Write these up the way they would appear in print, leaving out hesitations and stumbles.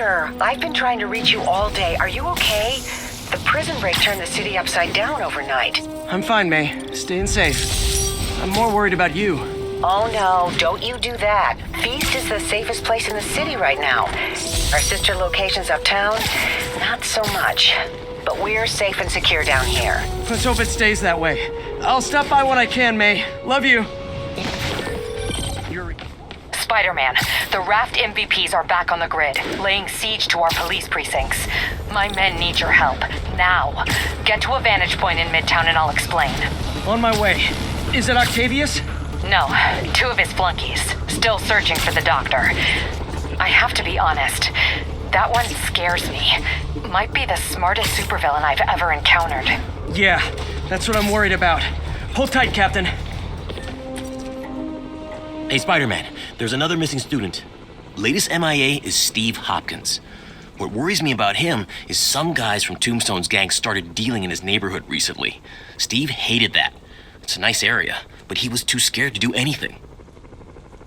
Victor, I've been trying to reach you all day. Are you okay? The prison break turned the city upside down overnight. I'm fine, May. Staying safe. I'm more worried about you. Oh no, don't you do that. Feast is the safest place in the city right now. Our sister locations uptown, not so much. But we're safe and secure down here. Let's hope it stays that way. I'll stop by when I can, May. Love you. Spider-Man, the Raft MVPs are back on the grid, laying siege to our police precincts. My men need your help, now. Get to a vantage point in Midtown and I'll explain. On my way. Is it Octavius? No, 2 of his flunkies, still searching for the doctor. I have to be honest, that one scares me. Might be the smartest supervillain I've ever encountered. Yeah, that's what I'm worried about. Hold tight, Captain. Hey, Spider-Man, there's another missing student. Latest MIA is Steve Hopkins. What worries me about him is some guys from Tombstone's gang started dealing in his neighborhood recently. Steve hated that. It's a nice area, but he was too scared to do anything.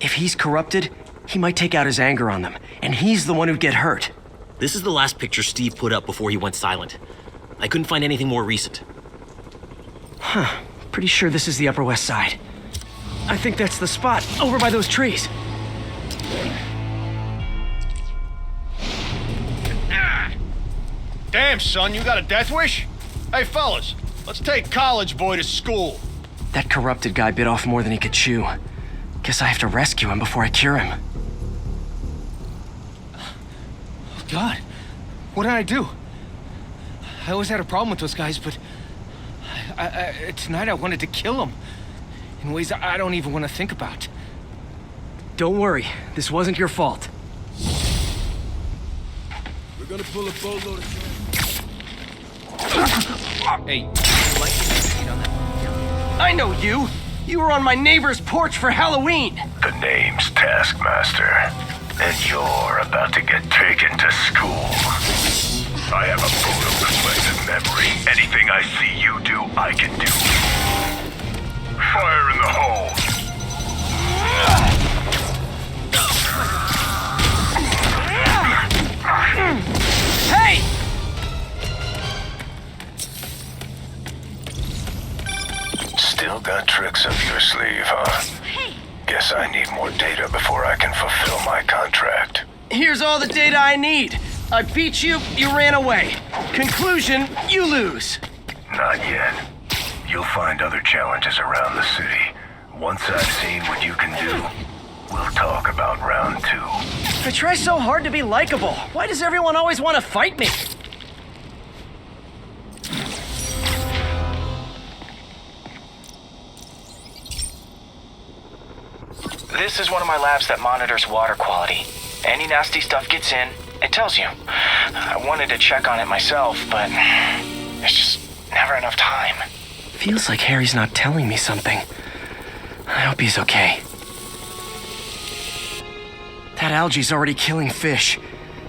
If he's corrupted, he might take out his anger on them, and he's the one who'd get hurt. This is the last picture Steve put up before he went silent. I couldn't find anything more recent. Huh. Pretty sure this is the Upper West Side. I think that's the spot, over by those trees. Damn, son, you got a death wish? Hey, fellas, let's take college boy to school. That corrupted guy bit off more than he could chew. Guess I have to rescue him before I cure him. Oh, God. What did I do? I always had a problem with those guys, but... tonight I wanted to kill them. In ways I don't even want to think about. Don't worry. This wasn't your fault. We're gonna pull a boatload of... Hey, I know you! You were on my neighbor's porch for Halloween! The name's Taskmaster, and you're about to get taken to school. I have a photosynthetic memory. Anything I see you do, I can do. Fire in the hole! Hey! Still got tricks up your sleeve, huh? Guess I need more data before I can fulfill my contract. Here's all the data I need. I beat you, you ran away. Conclusion, you lose. Not yet. You'll find other challenges around the city. Once I've seen what you can do, we'll talk about round 2. I try so hard to be likable. Why does everyone always want to fight me? This is one of my labs that monitors water quality. Any nasty stuff gets in, it tells you. I wanted to check on it myself, but there's just never enough time. Feels like Harry's not telling me something. I hope he's okay. That algae's already killing fish,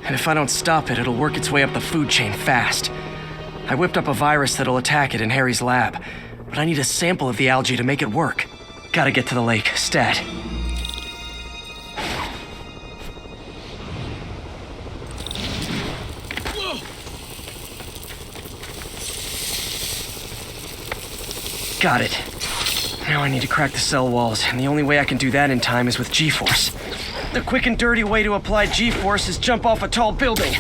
and if I don't stop it, it'll work its way up the food chain fast. I whipped up a virus that'll attack it in Harry's lab, but I need a sample of the algae to make it work. Gotta get to the lake, stat. Got it. Now I need to crack the cell walls, and the only way I can do that in time is with G-Force. The quick and dirty way to apply G-Force is jump off a tall building,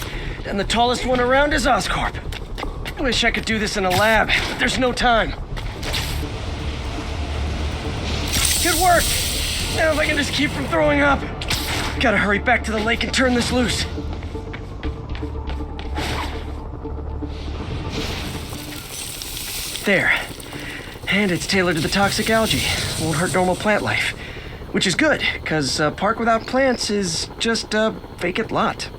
and the tallest one around is Oscorp. I wish I could do this in a lab, but there's no time. Good work! Now if I can just keep from throwing up. Gotta hurry back to the lake and turn this loose. There. And it's tailored to the toxic algae. Won't hurt normal plant life. Which is good, because a park without plants is just a vacant lot.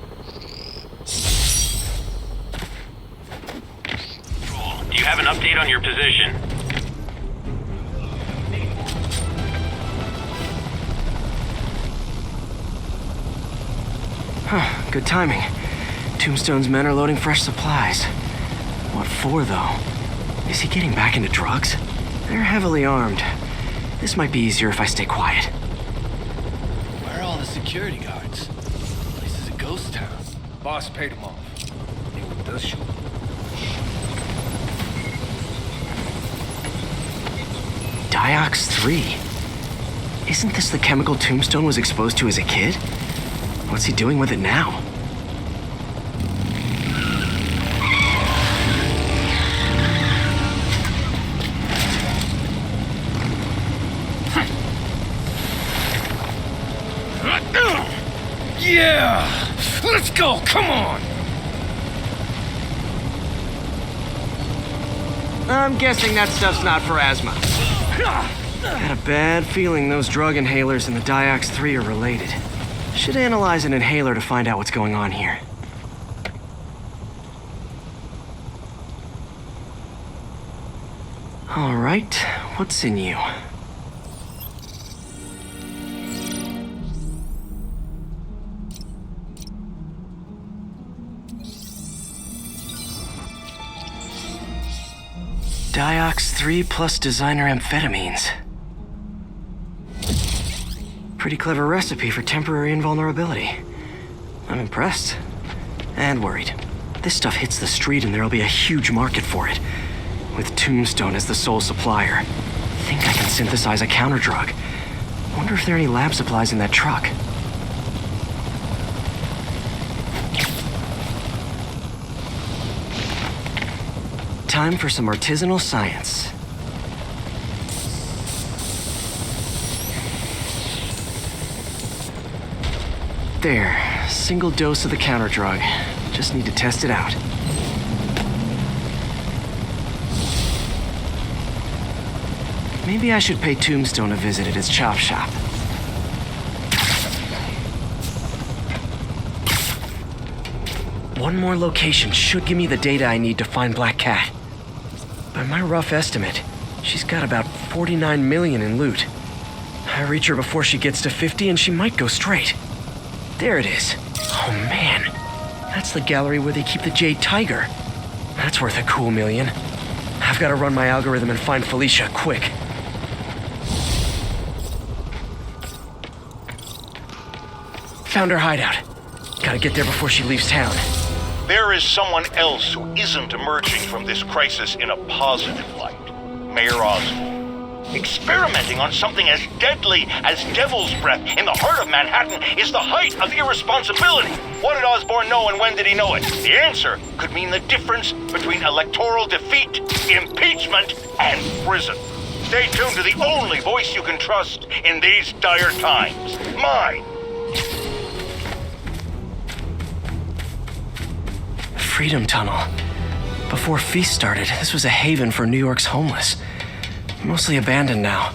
Do you have an update on your position? Huh, good timing. Tombstone's men are loading fresh supplies. What for, though? Is he getting back into drugs? They're heavily armed. This might be easier if I stay quiet. Where are all the security guards? This place is a ghost town. Boss paid him off. He does shoot. Diox 3. Isn't this the chemical Tombstone was exposed to as a kid? What's he doing with it now? Yeah! Let's go, come on! I'm guessing that stuff's not for asthma. Had a bad feeling those drug inhalers and the Diox 3 are related. Should analyze an inhaler to find out what's going on here. All right, what's in you? Diox 3 plus designer amphetamines. Pretty clever recipe for temporary invulnerability. I'm impressed. And worried. This stuff hits the street and there'll be a huge market for it. With Tombstone as the sole supplier. Think I can synthesize a counterdrug. Wonder if there are any lab supplies in that truck. Time for some artisanal science. There, single dose of the counterdrug. Just need to test it out. Maybe I should pay Tombstone a visit at his chop shop. One more location should give me the data I need to find Black Cat. By my rough estimate, she's got about 49 million in loot. I reach her before she gets to 50 and she might go straight. There it is. Oh man, that's the gallery where they keep the Jade Tiger. That's worth a cool million. I've got to run my algorithm and find Felicia quick. Found her hideout. Gotta get there before she leaves town. There is someone else who isn't emerging from this crisis in a positive light. Mayor Osborn. Experimenting on something as deadly as devil's breath in the heart of Manhattan is the height of irresponsibility. What did Osborn know and when did he know it? The answer could mean the difference between electoral defeat, impeachment, and prison. Stay tuned to the only voice you can trust in these dire times. Mine. Freedom Tunnel. Before Feast started, this was a haven for New York's homeless. Mostly abandoned now.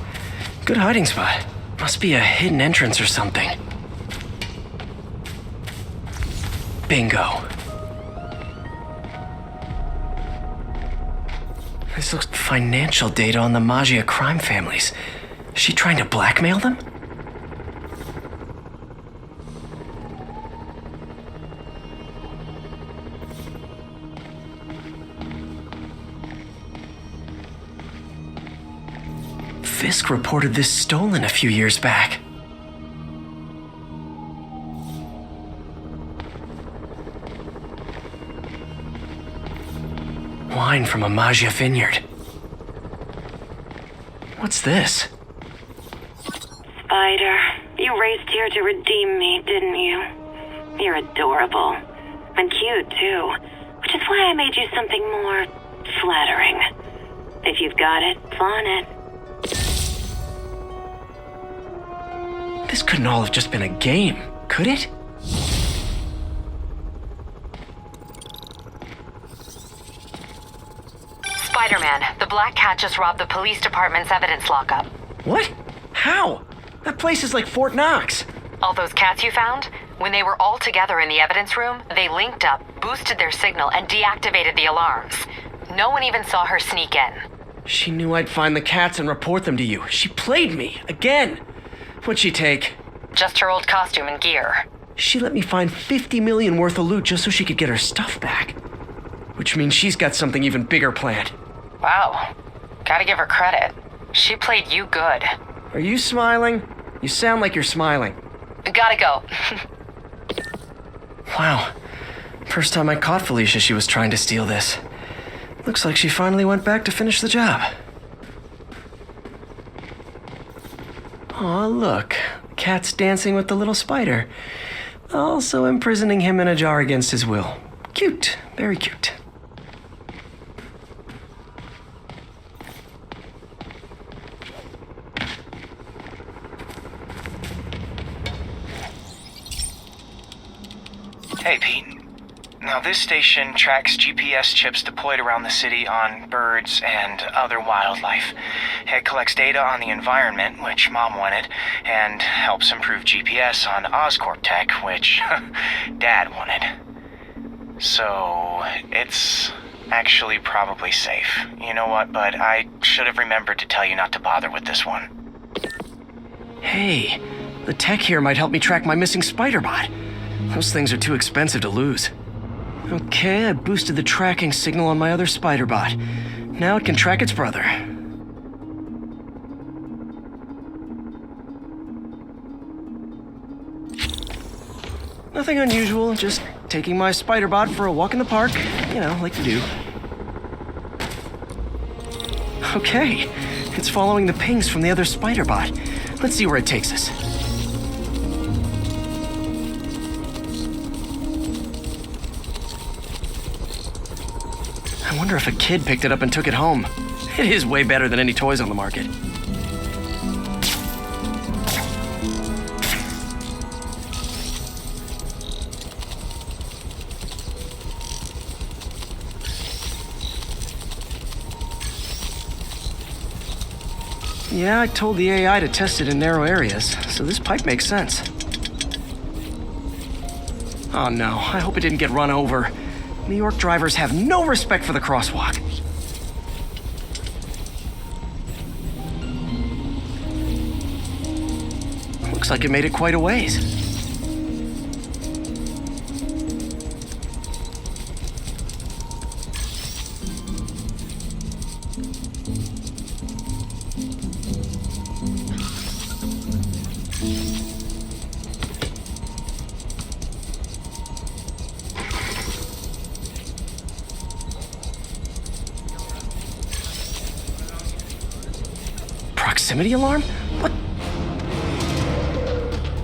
Good hiding spot. Must be a hidden entrance or something. Bingo. This looks like financial data on the Maggia crime families. Is she trying to blackmail them? Fisk reported this stolen a few years back. Wine from a Maggia vineyard. What's this? Spider, you raced here to redeem me, didn't you? You're adorable. And cute, too. Which is why I made you something more flattering. If you've got it, flaunt it. This couldn't all have just been a game, could it? Spider-Man, the Black Cat just robbed the police department's evidence lockup. What? How? That place is like Fort Knox. All those cats you found? When they were all together in the evidence room, they linked up, boosted their signal, and deactivated the alarms. No one even saw her sneak in. She knew I'd find the cats and report them to you. She played me, again. What'd she take? Just her old costume and gear. She let me find 50 million worth of loot just so she could get her stuff back. Which means she's got something even bigger planned. Wow. Gotta give her credit. She played you good. Are you smiling? You sound like you're smiling. Gotta go. Wow. First time I caught Felicia, she was trying to steal this. Looks like she finally went back to finish the job. Aw, look. Cat's dancing with the little spider. Also imprisoning him in a jar against his will. Cute. Very cute. Hey, Pete. Now, this station tracks GPS chips deployed around the city on birds and other wildlife. It collects data on the environment, which Mom wanted, and helps improve GPS on Oscorp tech, which Dad wanted. So, it's actually probably safe. You know what, bud? I should have remembered to tell you not to bother with this one. Hey, the tech here might help me track my missing spider-bot. Those things are too expensive to lose. Okay, I boosted the tracking signal on my other spider-bot. Now it can track its brother. Nothing unusual, just taking my spider-bot for a walk in the park. You know, like you do. Okay, it's following the pings from the other spider-bot. Let's see where it takes us. I wonder if a kid picked it up and took it home. It is way better than any toys on the market. Yeah, I told the AI to test it in narrow areas, so this pipe makes sense. Oh no, I hope it didn't get run over. New York drivers have no respect for the crosswalk. Looks like it made it quite a ways. Proximity alarm? What?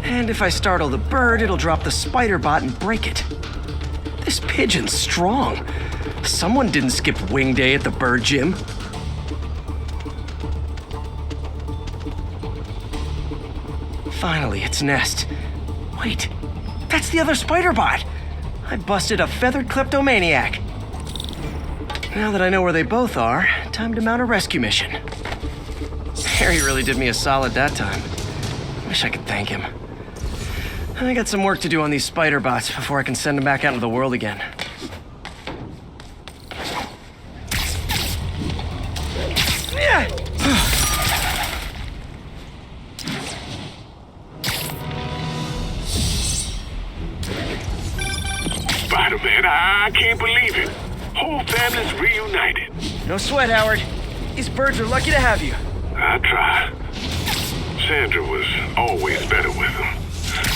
And if I startle the bird, it'll drop the spider bot and break it. This pigeon's strong. Someone didn't skip wing day at the bird gym. Finally, its nest. Wait, that's the other spider bot. I busted a feathered kleptomaniac. Now that I know where they both are, time to mount a rescue mission. Harry really did me a solid that time. Wish I could thank him. I got some work to do on these spider bots before I can send them back out into the world again. Spider-Man, I can't believe it. Whole family's reunited. No sweat, Howard. These birds are lucky to have you. I try. Sandra was always better with them.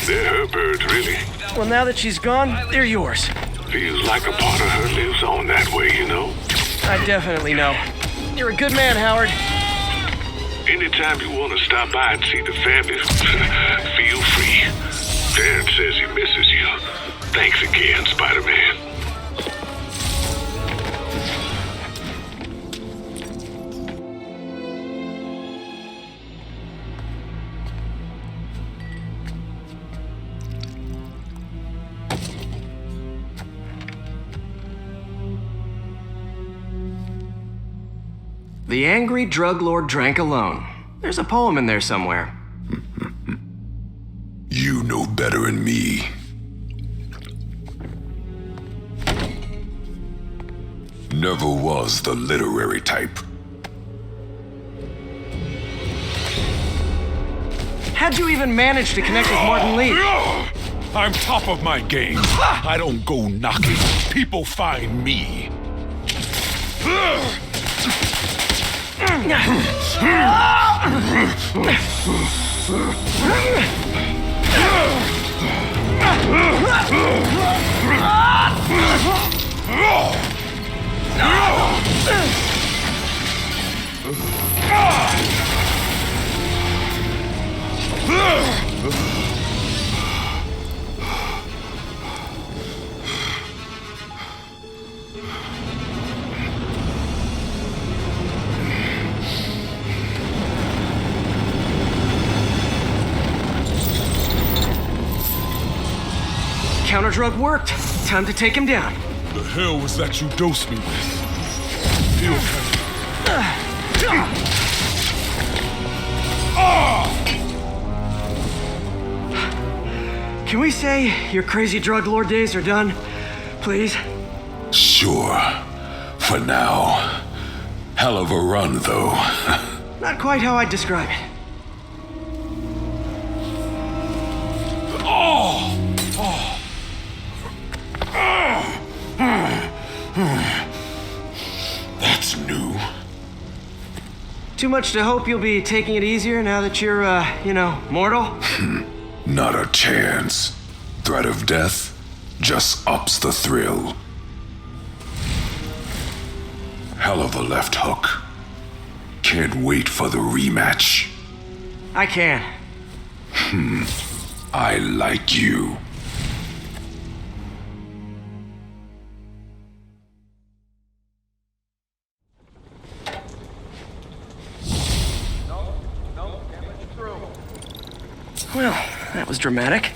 They're her birds, really. Well, now that she's gone, they're yours. Feels like a part of her lives on that way, you know? I definitely know. You're a good man, Howard. Anytime you want to stop by and see the family, feel free. Dad says he misses you. Thanks again, Spider-Man. The angry drug lord drank alone. There's a poem in there somewhere. You know better than me. Never was the literary type. How'd you even manage to connect with Martin Lee? I'm top of my game. I don't go knocking. People find me. Counter-drug worked. Time to take him down. The hell was that you dosed me with? Feel Can we say your crazy drug lord days are done? Please? Sure. For now. Hell of a run, though. Not quite how I'd describe it. That's new. Too much to hope you'll be taking it easier now that you're, mortal? Not a chance. Threat of death just ups the thrill. Hell of a left hook. Can't wait for the rematch. I can. I like you. Well, that was dramatic.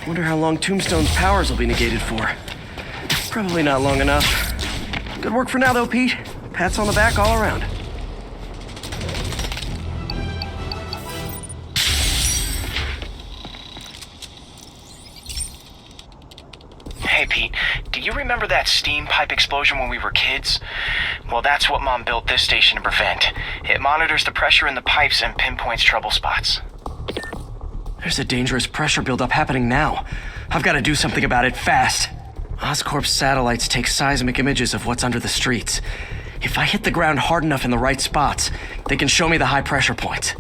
Wonder how long Tombstone's powers will be negated for. Probably not long enough. Good work for now, though, Pete. Pats on the back all around. Hey, Pete, do you remember that steam pipe explosion when we were kids? Well, that's what Mom built this station to prevent. It monitors the pressure in the pipes and pinpoints trouble spots. There's a dangerous pressure buildup happening now. I've got to do something about it fast. Oscorp's satellites take seismic images of what's under the streets. If I hit the ground hard enough in the right spots, they can show me the high pressure points.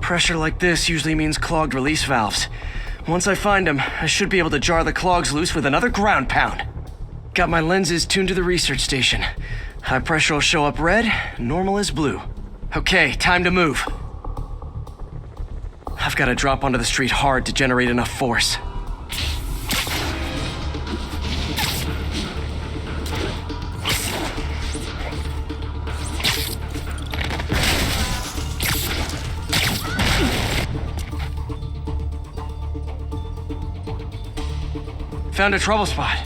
Pressure like this usually means clogged release valves. Once I find them, I should be able to jar the clogs loose with another ground pound. Got my lenses tuned to the research station. High pressure will show up red, normal is blue. Okay, time to move. I've got to drop onto the street hard to generate enough force. Found a trouble spot.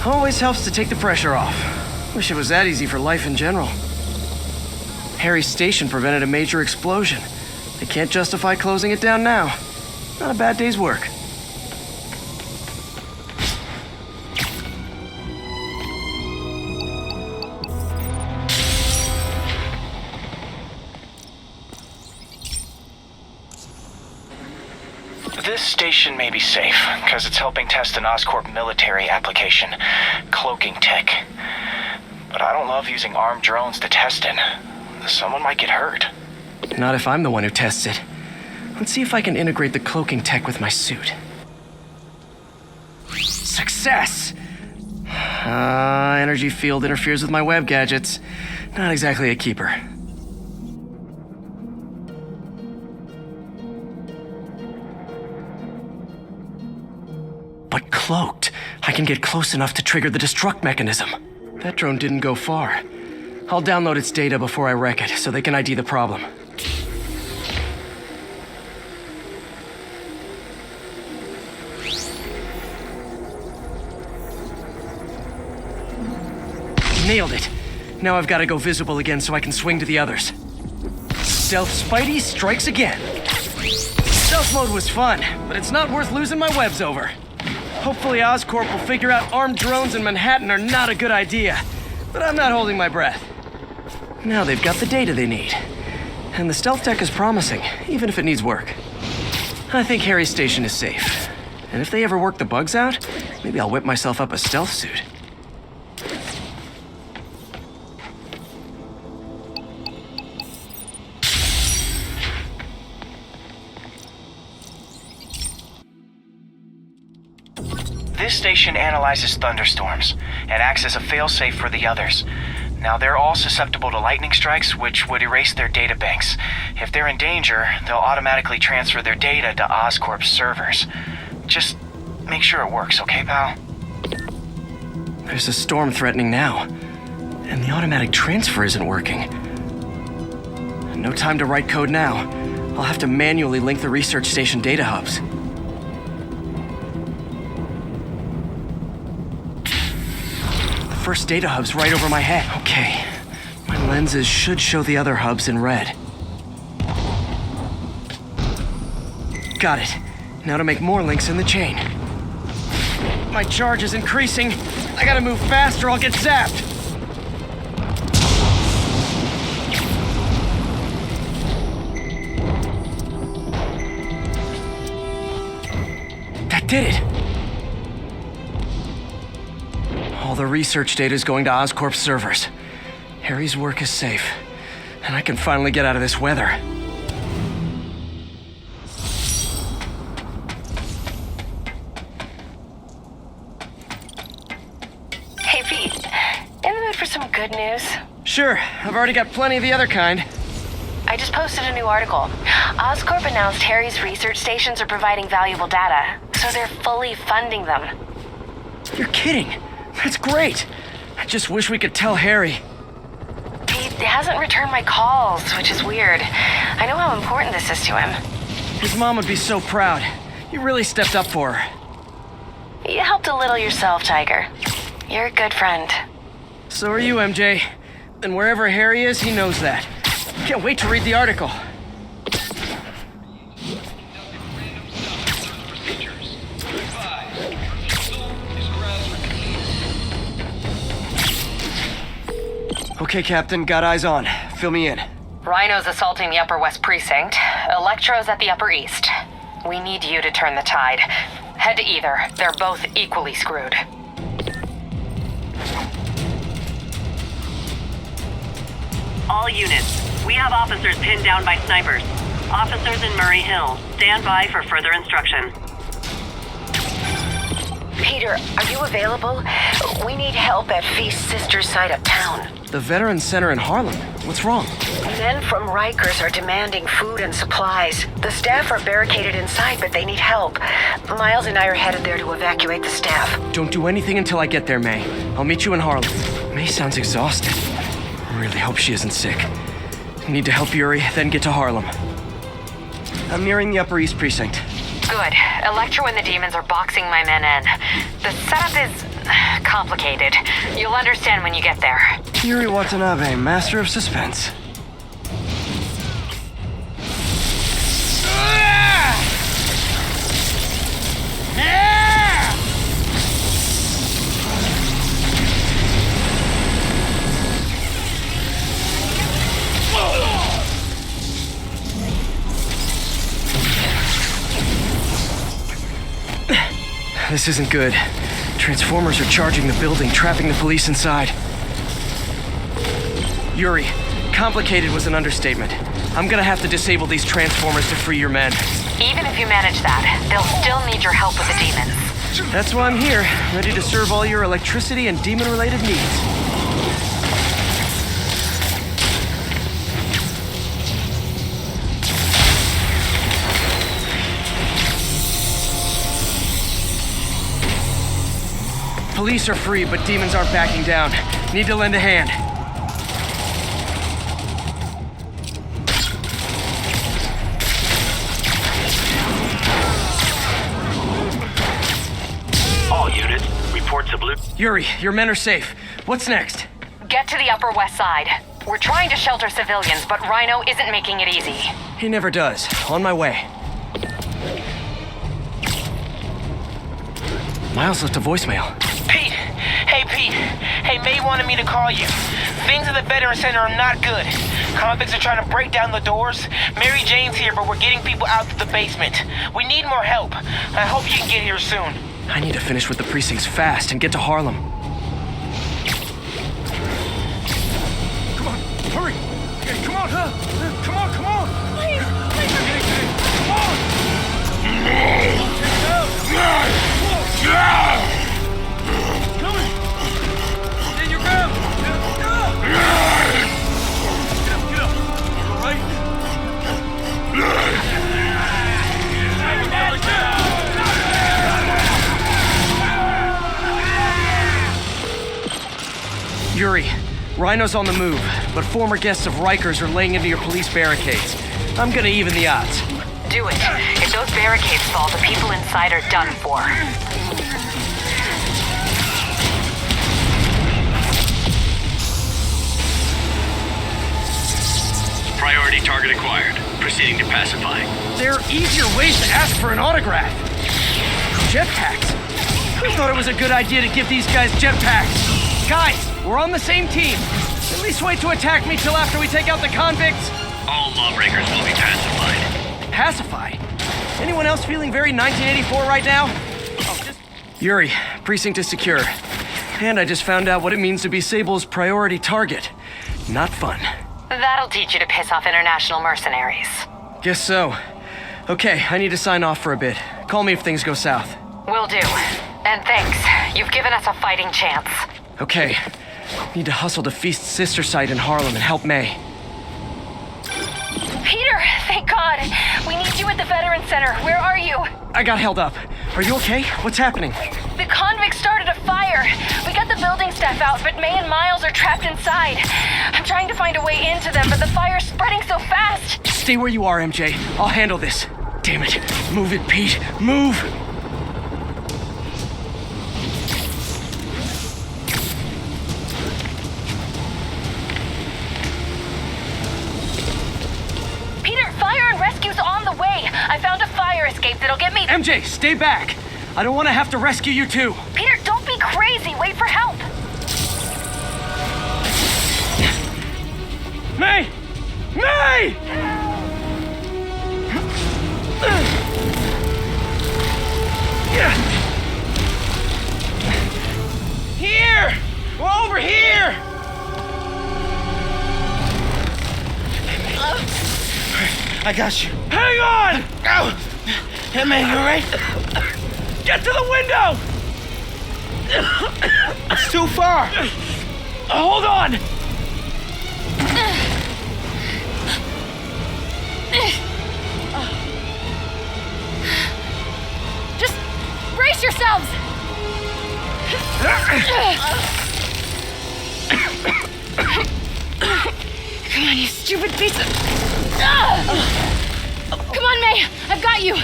Always helps to take the pressure off. Wish it was that easy for life in general. Harry's station prevented a major explosion. They can't justify closing it down now. Not a bad day's work. This station may be safe, because it's helping test an Oscorp military application, cloaking tech. But I don't love using armed drones to test it. Someone might get hurt. Not if I'm the one who tests it. Let's see if I can integrate the cloaking tech with my suit. Success! Energy field interferes with my web gadgets. Not exactly a keeper. But cloaked, I can get close enough to trigger the destruct mechanism. That drone didn't go far. I'll download its data before I wreck it, so they can ID the problem. Nailed it. Now I've got to go visible again so I can swing to the others. Stealth Spidey strikes again. Stealth mode was fun, but it's not worth losing my webs over. Hopefully Oscorp will figure out armed drones in Manhattan are not a good idea, but I'm not holding my breath. Now they've got the data they need. And the stealth tech is promising, even if it needs work. I think Harry's station is safe. And if they ever work the bugs out, maybe I'll whip myself up a stealth suit. This station analyzes thunderstorms and acts as a failsafe for the others. Now, they're all susceptible to lightning strikes, which would erase their databanks. If they're in danger, they'll automatically transfer their data to Oscorp's servers. Just make sure it works, okay, pal? There's a storm threatening now, and the automatic transfer isn't working. No time to write code now. I'll have to manually link the research station data hubs. The first data hub's right over my head. Okay, my lenses should show the other hubs in red. Got it. Now to make more links in the chain. My charge is increasing. I gotta move faster, I'll get zapped. That did it. All the research data is going to Oscorp's servers. Harry's work is safe, and I can finally get out of this weather. Hey, Pete. In the mood for some good news? Sure, I've already got plenty of the other kind. I just posted a new article. Oscorp announced Harry's research stations are providing valuable data, so they're fully funding them. You're kidding. That's great. I just wish we could tell Harry. He hasn't returned my calls, which is weird. I know how important this is to him. His mom would be so proud. You really stepped up for her. You helped a little yourself, Tiger. You're a good friend. So are you, MJ. And wherever Harry is, he knows that. Can't wait to read the article. Okay, Captain, got eyes on. Fill me in. Rhino's assaulting the Upper West Precinct. Electro's at the Upper East. We need you to turn the tide. Head to either. They're both equally screwed. All units, we have officers pinned down by snipers. Officers in Murray Hill. Stand by for further instruction. Peter, are you available? We need help at Feast's sister's side uptown. The Veterans Center in Harlem. What's wrong? Men from Rikers are demanding food and supplies. The staff are barricaded inside, but they need help. Miles and I are headed there to evacuate the staff. Don't do anything until I get there, May. I'll meet you in Harlem. May sounds exhausted. I really hope she isn't sick. Need to help Yuri, then get to Harlem. I'm nearing the Upper East Precinct. Good. Electro and the demons are boxing my men in. The setup is complicated. You'll understand when you get there. Yuri Watanabe, master of suspense. This isn't good. Transformers are charging the building, trapping the police inside. Yuri, complicated was an understatement. I'm gonna have to disable these transformers to free your men. Even if you manage that, they'll still need your help with the demons. That's why I'm here, ready to serve all your electricity and demon-related needs. Police are free, but demons aren't backing down. Need to lend a hand. All units, report to Blue. Yuri, your men are safe. What's next? Get to the Upper West Side. We're trying to shelter civilians, but Rhino isn't making it easy. He never does. On my way. Miles left a voicemail. Pete! Hey, Pete. Hey, May wanted me to call you. Things at the Veteran Center are not good. Convicts are trying to break down the doors. Mary Jane's here, but we're getting people out to the basement. We need more help. I hope you can get here soon. I need to finish with the precincts fast and get to Harlem. Come on, hurry! Hey, come on, huh? Come on, come on! Please, Come on! Get it out! Yuri, Rhino's on the move, but former guests of Rikers are laying into your police barricades. I'm gonna even the odds. Do it. If those barricades fall, the people inside are done for. Priority target acquired. Proceeding to pacify. There are easier ways to ask for an autograph. Jetpacks. Who thought it was a good idea to give these guys jetpacks? Guys, we're on the same team. At least wait to attack me till after we take out the convicts. All lawbreakers will be pacified. Pacify? Anyone else feeling very 1984 right now? Yuri, precinct is secure. And I just found out what it means to be Sable's priority target. Not fun. That'll teach you to piss off international mercenaries. Guess so. Okay, I need to sign off for a bit. Call me if things go south. Will do. And thanks. You've given us a fighting chance. Okay. Need to hustle to Feast's sister site in Harlem and help May. Peter, thank God. We need you at the Veteran Center. Where are you? I got held up. Are you okay? What's happening? The convicts started a fire. We got the building staff out, but May and Miles are trapped inside. I'm trying to find a way into them, but the fire's spreading so fast. Stay where you are, MJ. I'll handle this. Damn it. Move it, Pete. Move! Peter, fire and rescue's on the way. I found a fire escape that'll get me... MJ, stay back. I don't want to have to rescue you too. Peter, don't be crazy. Wait for help. May! May! Here! We're over here! I got you. Hang on! Ow! Hey, man, you alright? Get to the window! It's too far. Hold on! Just brace yourselves. Come on, you stupid piece of... Come on, May. I've got you.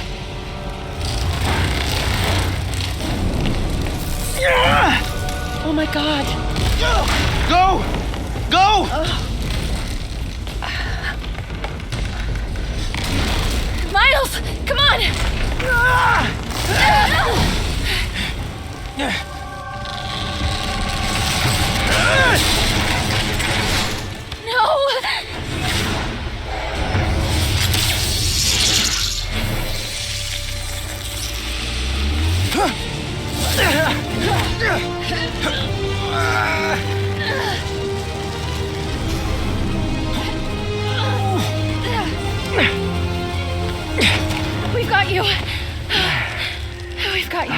Oh my God. Go! Go! Miles, come on. No. We've got you. We've got you.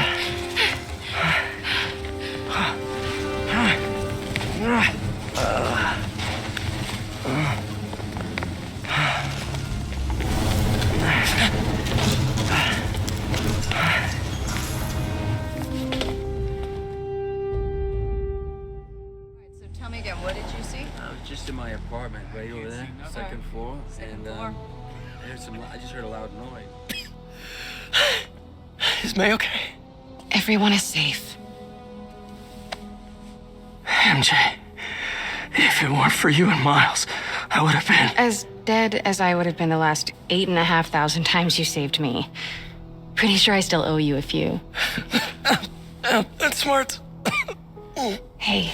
Tell me again, what did you see? I was just in my apartment right over there, second floor, and I just heard a loud noise. Is May okay? Everyone is safe. MJ, if it weren't for you and Miles, I would have been... As dead as I would have been the last 8,500 times you saved me. Pretty sure I still owe you a few. That's smart. Hey.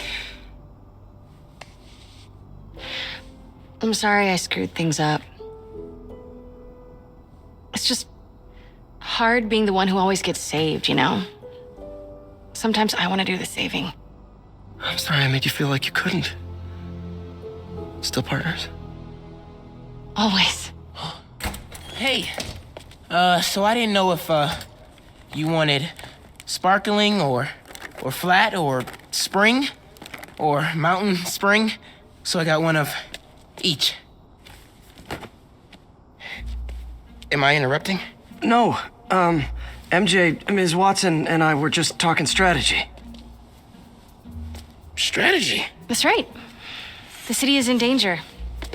I'm sorry I screwed things up. It's just hard being the one who always gets saved, you know? Sometimes I want to do the saving. I'm sorry I made you feel like you couldn't. Still partners? Always. Hey, so I didn't know if, you wanted sparkling or flat or spring or mountain spring, so I got one of each. Am I interrupting? No, MJ, Ms. Watson and I were just talking strategy. strategy. That's right. The city is in danger.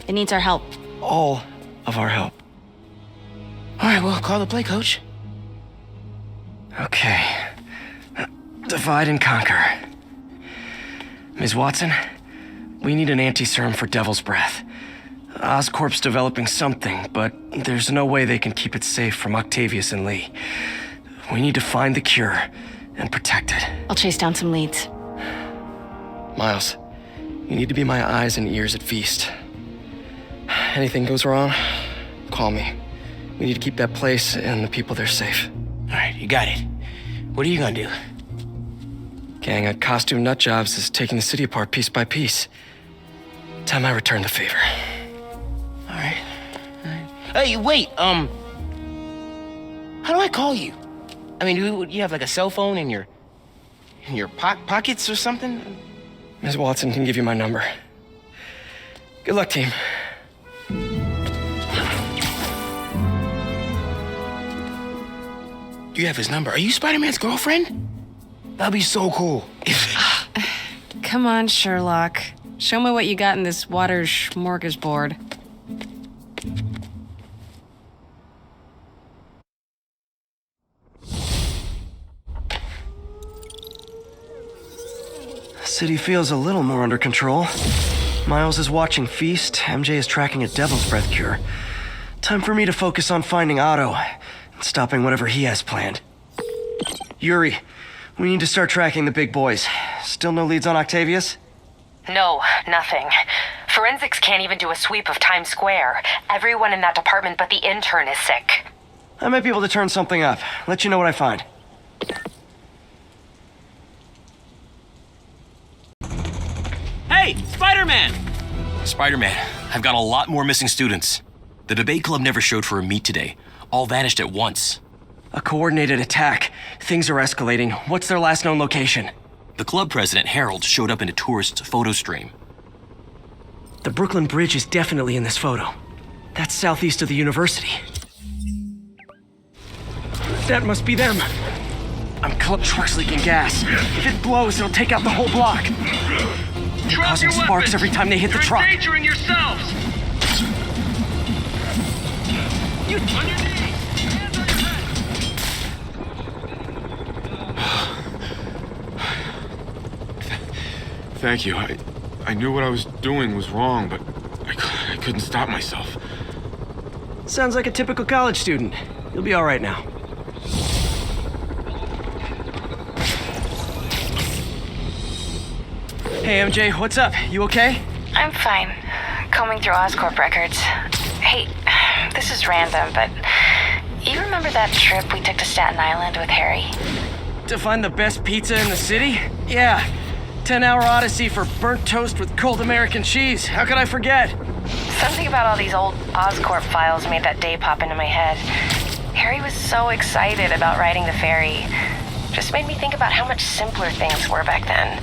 It needs our help. All of our help. All right, well, call the play, coach. Okay. Divide and conquer. Ms. Watson, we need an anti-serum for Devil's Breath. Oscorp's developing something, but there's no way they can keep it safe from Octavius and Lee. We need to find the cure and protect it. I'll chase down some leads. Miles, you need to be my eyes and ears at Feast. Anything goes wrong, call me. We need to keep that place and the people there safe. All right, you got it. What are you gonna do? Gang at Costume Nutjobs is taking the city apart piece by piece. Time I return the favor. All right. Hey, wait, how do I call you? I mean, do you have like a cell phone in your pockets or something? Ms. Watson can give you my number. Good luck, team. You have his number. Are you Spider-Man's girlfriend? That'd be so cool. Come on, Sherlock. Show me what you got in this water smorgasbord. City feels a little more under control. Miles is watching Feast. MJ is tracking a Devil's Breath cure. Time for me to focus on finding Otto and stopping whatever he has planned. Yuri, we need to start tracking the big boys. Still no leads on Octavius? No, nothing. Forensics can't even do a sweep of Times Square. Everyone in that department but the intern is sick. I might be able to turn something up. Let you know what I find. Hey, Spider-Man! Spider-Man, I've got a lot more missing students. The debate club never showed for a meet today. All vanished at once. A coordinated attack. Things are escalating. What's their last known location? The club president, Harold, showed up in a tourist's photo stream. The Brooklyn Bridge is definitely in this photo. That's southeast of the university. That must be them. Club truck's leaking gas. If it blows, it'll take out the whole block. They're causing sparks every time they hit the truck. You're endangering yourselves! You... On your knees! Hands on your head! Thank you. I knew what I was doing was wrong, but I couldn't stop myself. Sounds like a typical college student. You'll be all right now. Hey, MJ, what's up? You okay? I'm fine. Combing through Oscorp records. Hey, this is random, but you remember that trip we took to Staten Island with Harry? To find the best pizza in the city? Yeah. 10-hour odyssey for burnt toast with cold American cheese. How could I forget? Something about all these old Oscorp files made that day pop into my head. Harry was so excited about riding the ferry. Just made me think about how much simpler things were back then.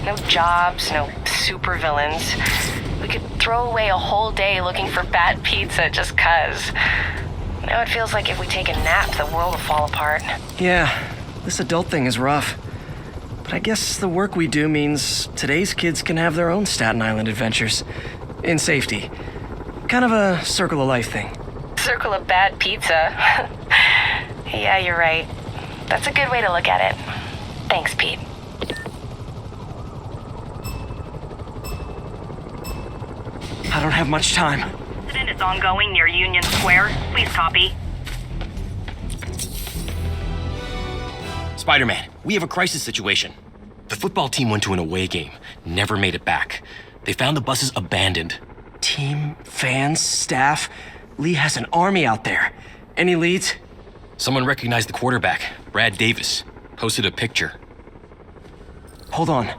No jobs, no supervillains. We could throw away a whole day looking for bad pizza just 'cause. Now it feels like if we take a nap, the world will fall apart. Yeah, this adult thing is rough. But I guess the work we do means today's kids can have their own Staten Island adventures. In safety. Kind of a circle of life thing. Circle of bad pizza. Yeah, you're right. That's a good way to look at it. Thanks, Pete. I don't have much time. Incident is ongoing near Union Square. Please copy. Spider-Man, we have a crisis situation. The football team went to an away game, never made it back. They found the buses abandoned. Team, fans, staff. Lee has an army out there. Any leads? Someone recognized the quarterback, Brad Davis. Posted a picture. Hold on.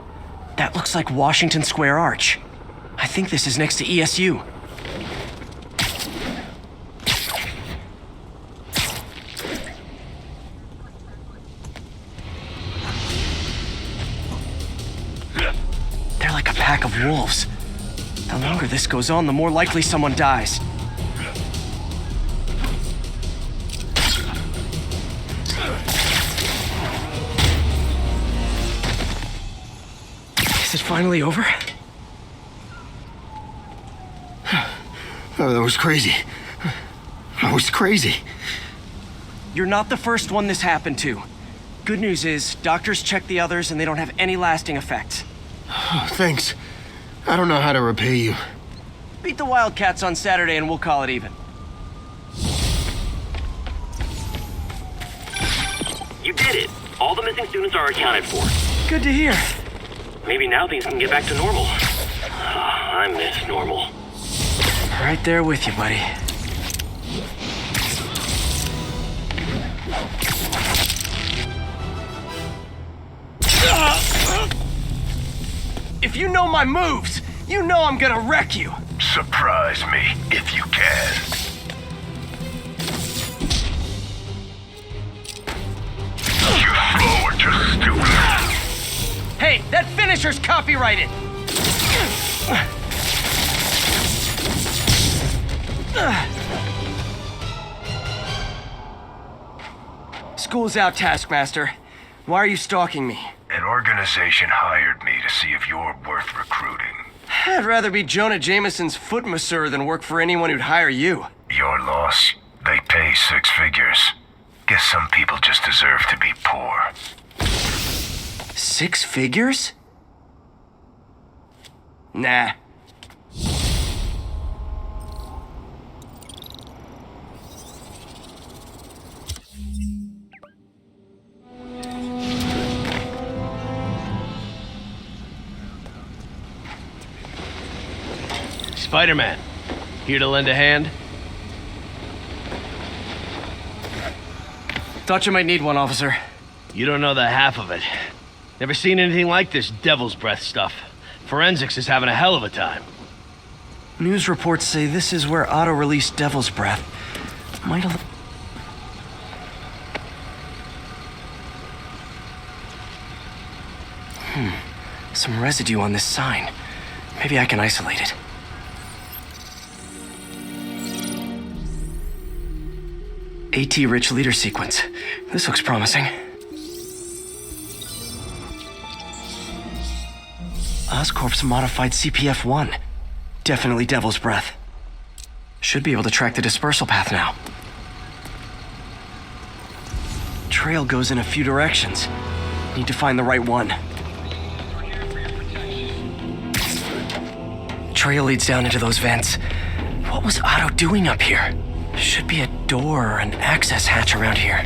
That looks like Washington Square Arch. I think this is next to ESU. They're like a pack of wolves. The longer this goes on, the more likely someone dies. Is it finally over? Oh, that was crazy. That was crazy. You're not the first one this happened to. Good news is, doctors checked the others and they don't have any lasting effects. Oh, thanks. I don't know how to repay you. Beat the Wildcats on Saturday and we'll call it even. You did it. All the missing students are accounted for. Good to hear. Maybe now things can get back to normal. I miss normal. Right there with you, buddy. If you know my moves, you know I'm gonna wreck you. Surprise me, if you can. You slow or just stupid. Hey, that finisher's copyrighted! School's out, Taskmaster. Why are you stalking me? An organization hired me to see if you're worth recruiting. I'd rather be Jonah Jameson's foot masseur than work for anyone who'd hire you. Your loss. They pay 6 figures. Guess some people just deserve to be poor. 6 figures? Nah. Spider-Man, here to lend a hand? Thought you might need one, officer. You don't know the half of it. Never seen anything like this devil's breath stuff. Forensics is having a hell of a time. News reports say this is where Otto released Devil's Breath. Might have... Some residue on this sign. Maybe I can isolate it. AT-rich leader sequence. This looks promising. Oscorp's modified CPF-1. Definitely Devil's Breath. Should be able to track the dispersal path now. Trail goes in a few directions. Need to find the right one. Trail leads down into those vents. What was Otto doing up here? Should be a door or an access hatch around here.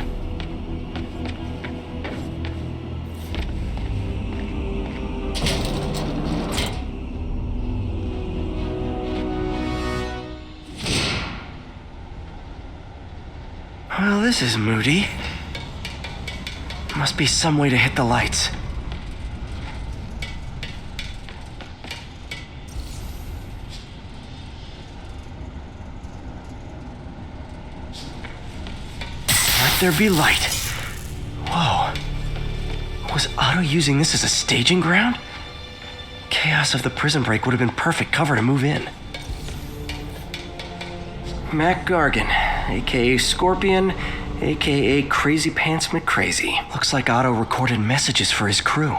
Well, this is moody. Must be some way to hit the lights. Let there be light. Whoa. Was Otto using this as a staging ground? Chaos of the prison break would have been perfect cover to move in. Mac Gargan, aka Scorpion, aka Crazy Pants McCrazy. Looks like Otto recorded messages for his crew.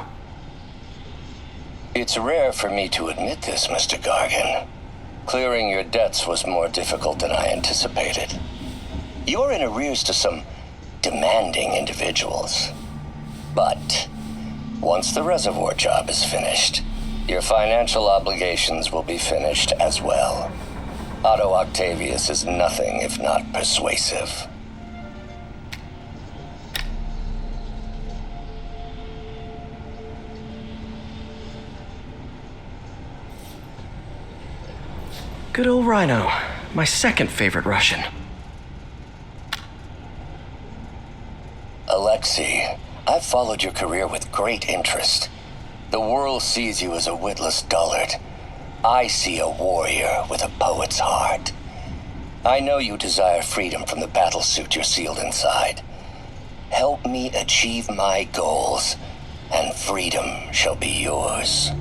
It's rare for me to admit this, Mr. Gargan. Clearing your debts was more difficult than I anticipated. You're in arrears to some demanding individuals. But once the reservoir job is finished, your financial obligations will be finished as well. Otto Octavius is nothing if not persuasive. Good old Rhino, my second favorite Russian. Alexei, I've followed your career with great interest. The world sees you as a witless dullard. I see a warrior with a poet's heart. I know you desire freedom from the battlesuit you're sealed inside. Help me achieve my goals, and freedom shall be yours.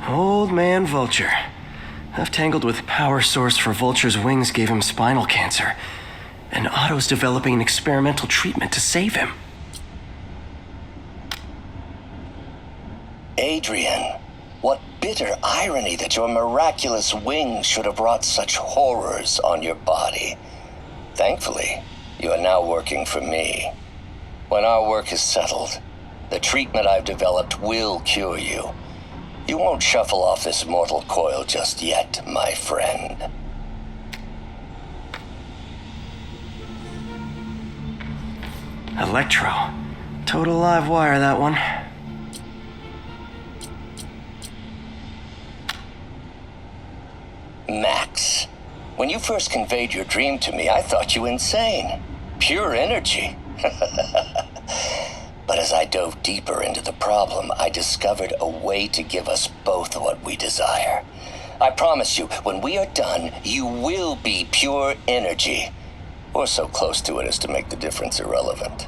Old man Vulture. I've tangled with power source for Vulture's wings gave him spinal cancer. And Otto's developing an experimental treatment to save him. Adrian, what bitter irony that your miraculous wings should have brought such horrors on your body. Thankfully, you are now working for me. When our work is settled, the treatment I've developed will cure you. You won't shuffle off this mortal coil just yet, my friend. Electro. Total live wire, that one. Max, when you first conveyed your dream to me, I thought you insane. Pure energy. But as I dove deeper into the problem, I discovered a way to give us both what we desire. I promise you, when we are done, you will be pure energy. Or so close to it as to make the difference irrelevant.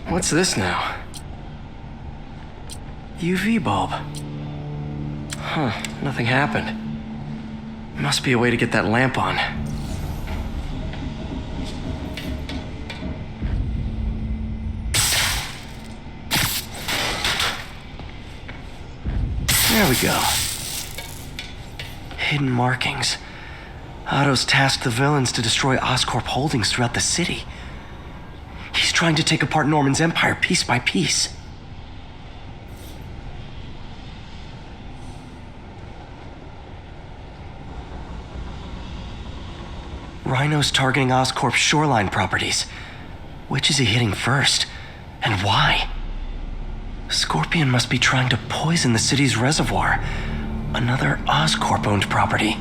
What's this now? UV bulb. Huh, nothing happened. Must be a way to get that lamp on. There we go. Hidden markings. Otto's tasked the villains to destroy Oscorp holdings throughout the city. He's trying to take apart Norman's empire piece by piece. Rhino's targeting Oscorp's shoreline properties. Which is he hitting first? And why? Scorpion must be trying to poison the city's reservoir. Another Oscorp-owned property.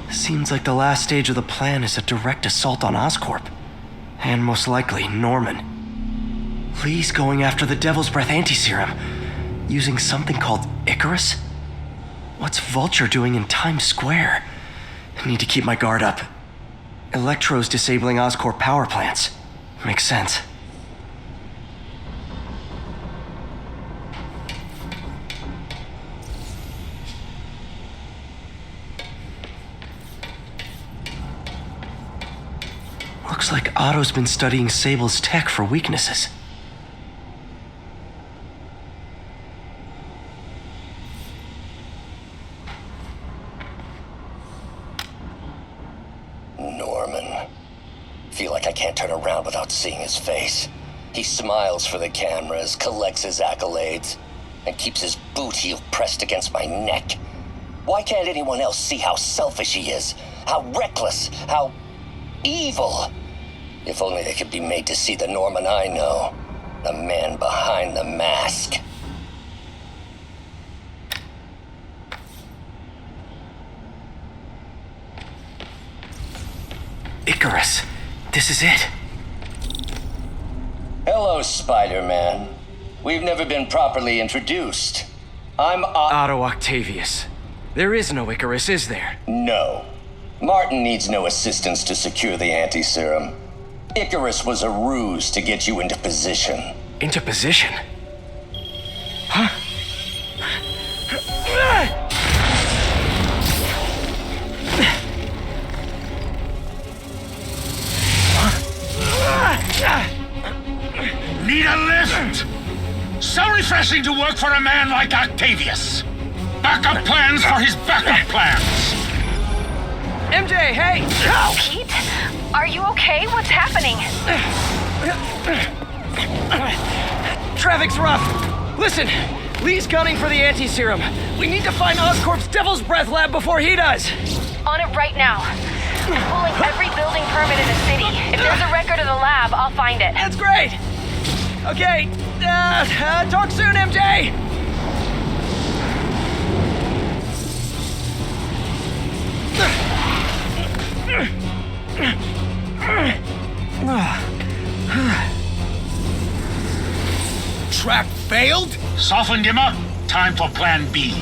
Seems like the last stage of the plan is a direct assault on Oscorp. And most likely, Norman. Lee's going after the Devil's Breath anti-serum, using something called Icarus? What's Vulture doing in Times Square? I need to keep my guard up. Electro's disabling Oscorp power plants. Makes sense. Looks like Otto's been studying Sable's tech for weaknesses. Norman. Feel like I can't turn around without seeing his face. He smiles for the cameras, collects his accolades, and keeps his boot heel pressed against my neck. Why can't anyone else see how selfish he is? How reckless? How evil? If only they could be made to see the Norman I know. The man behind the mask. Icarus. This is it. Hello, Spider-Man. We've never been properly introduced. I'm Otto Octavius. There is no Icarus, is there? No. Martin needs no assistance to secure the anti-serum. Icarus was a ruse to get you into position. Into position? Huh? Need a lift? So refreshing to work for a man like Octavius. Backup plans for his backup plans. MJ, hey! Pete? Are you okay? What's happening? Traffic's rough. Listen, Lee's gunning for the anti-serum. We need to find Oscorp's Devil's Breath lab before he does. On it right now. I'm pulling every building permit in the city. If there's a record of the lab, I'll find it. That's great. Okay, talk soon, MJ. Trap failed? Soften him up. Time for plan B.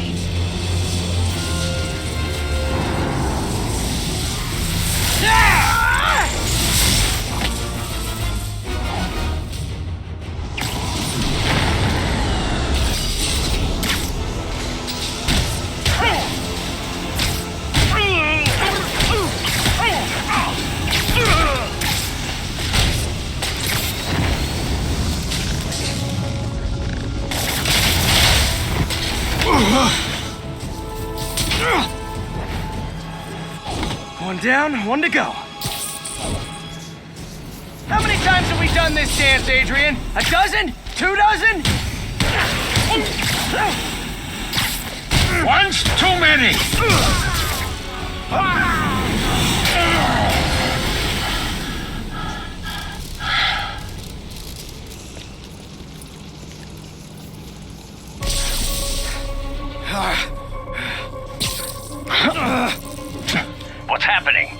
down, one to go. How many times have we done this dance, Adrian? A dozen? 2 dozen? One's too many! What's happening?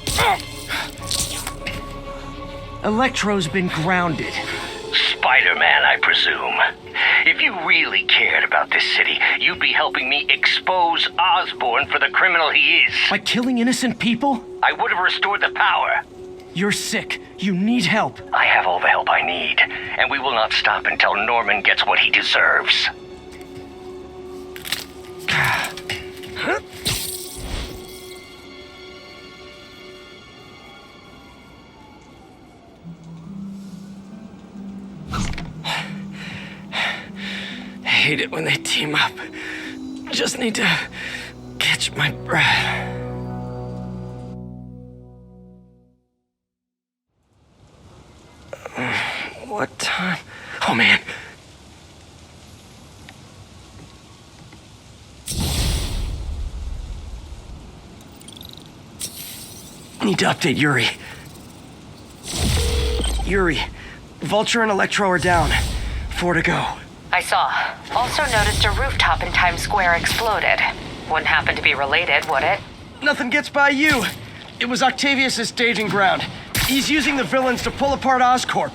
Electro's been grounded. Spider-Man, I presume. If you really cared about this city, you'd be helping me expose Osborn for the criminal he is. By killing innocent people? I would have restored the power. You're sick. You need help. I have all the help I need, and we will not stop until Norman gets what he deserves. I hate it when they team up. Just need to catch my breath. What time? Oh, man. Need to update Yuri. Yuri, Vulture and Electro are down. 4 to go. I saw. Also noticed a rooftop in Times Square exploded. Wouldn't happen to be related, would it? Nothing gets by you. It was Octavius' staging ground. He's using the villains to pull apart Oscorp.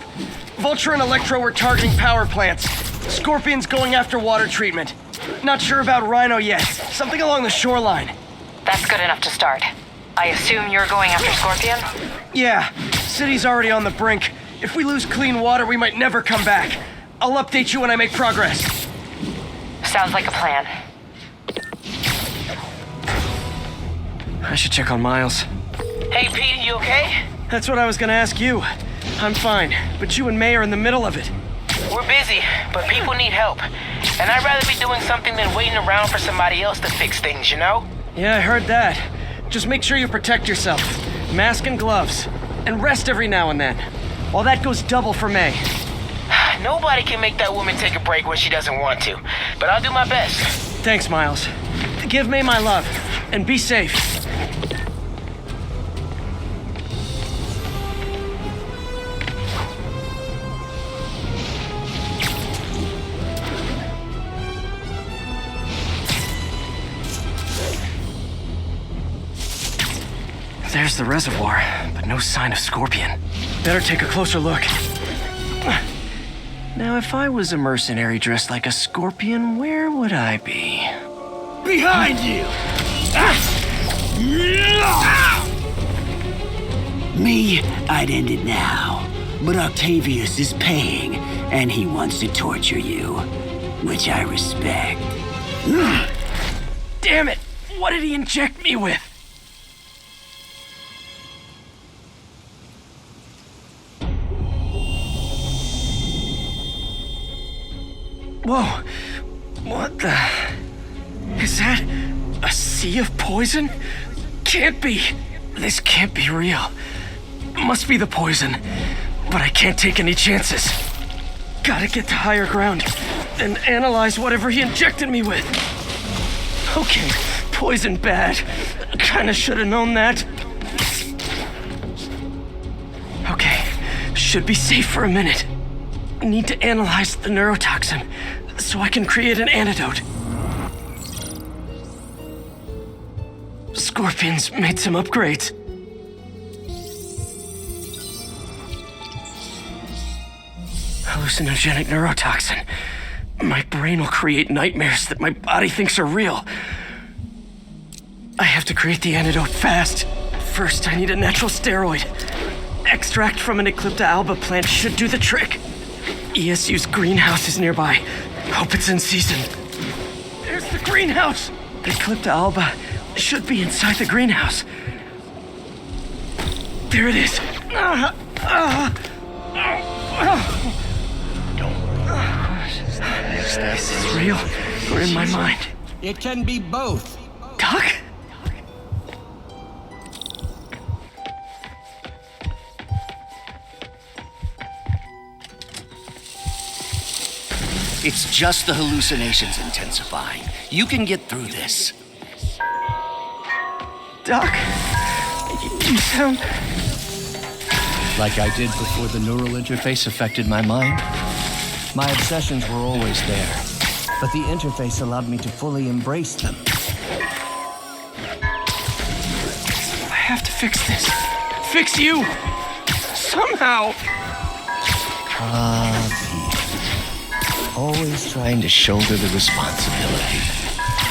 Vulture and Electro were targeting power plants. Scorpion's going after water treatment. Not sure about Rhino yet. Something along the shoreline. That's good enough to start. I assume you're going after Scorpion? Yeah. City's already on the brink. If we lose clean water, we might never come back. I'll update you when I make progress. Sounds like a plan. I should check on Miles. Hey, Pete, you okay? That's what I was gonna ask you. I'm fine, but you and May are in the middle of it. We're busy, but people need help. And I'd rather be doing something than waiting around for somebody else to fix things, you know? Yeah, I heard that. Just make sure you protect yourself. Mask and gloves. And rest every now and then. While that goes double for May. Nobody can make that woman take a break when she doesn't want to. But I'll do my best. Thanks, Miles. Give May my love. And be safe. There's the reservoir, but no sign of Scorpion. Better take a closer look. Now, if I was a mercenary dressed like a Scorpion, where would I be? Behind you! Me, I'd end it now. But Octavius is paying, and he wants to torture you, which I respect. Damn it! What did he inject me with? Whoa. What the... Is that a sea of poison? Can't be. This can't be real. Must be the poison. But I can't take any chances. Gotta get to higher ground and analyze whatever he injected me with. Okay, poison bad. Kinda should have known that. Okay, should be safe for a minute. Need to analyze the neurotoxin so I can create an antidote. Scorpion's made some upgrades. Hallucinogenic neurotoxin. My brain will create nightmares that my body thinks are real. I have to create the antidote fast. First, I need a natural steroid. Extract from an Eclipta alba plant should do the trick. ESU's greenhouse is nearby. Hope it's in season. There's the greenhouse! Eclipta alba should be inside the greenhouse. There it is. Is this real or in my mind? It can be both. Doc? It's just the hallucinations intensifying. You can get through this. Doc, you sound... Like I did before the neural interface affected my mind? My obsessions were always there, but the interface allowed me to fully embrace them. I have to fix this. Fix you! Somehow! Pete. Always trying to shoulder the responsibility,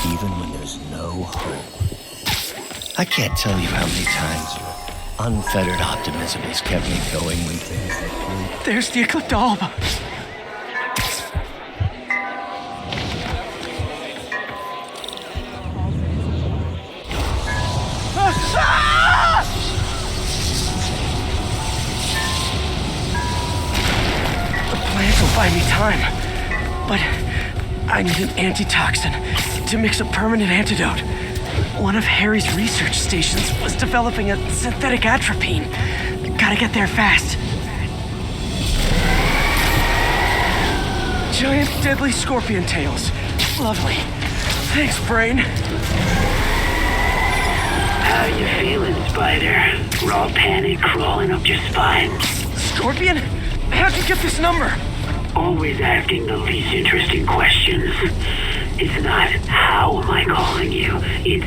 even when there's no hope. I can't tell you how many times your unfettered optimism has kept me going when things look bleak. There's the Ecliptalba. The plants will buy me time, but I need an antitoxin to mix a permanent antidote. One of Harry's research stations was developing a synthetic atropine. Gotta get there fast. Giant deadly scorpion tails. Lovely. Thanks, brain. How you feeling, Spider? Raw panic crawling up your spine? Scorpion? How'd you get this number? Always asking the least interesting questions. It's not how am I calling you, it's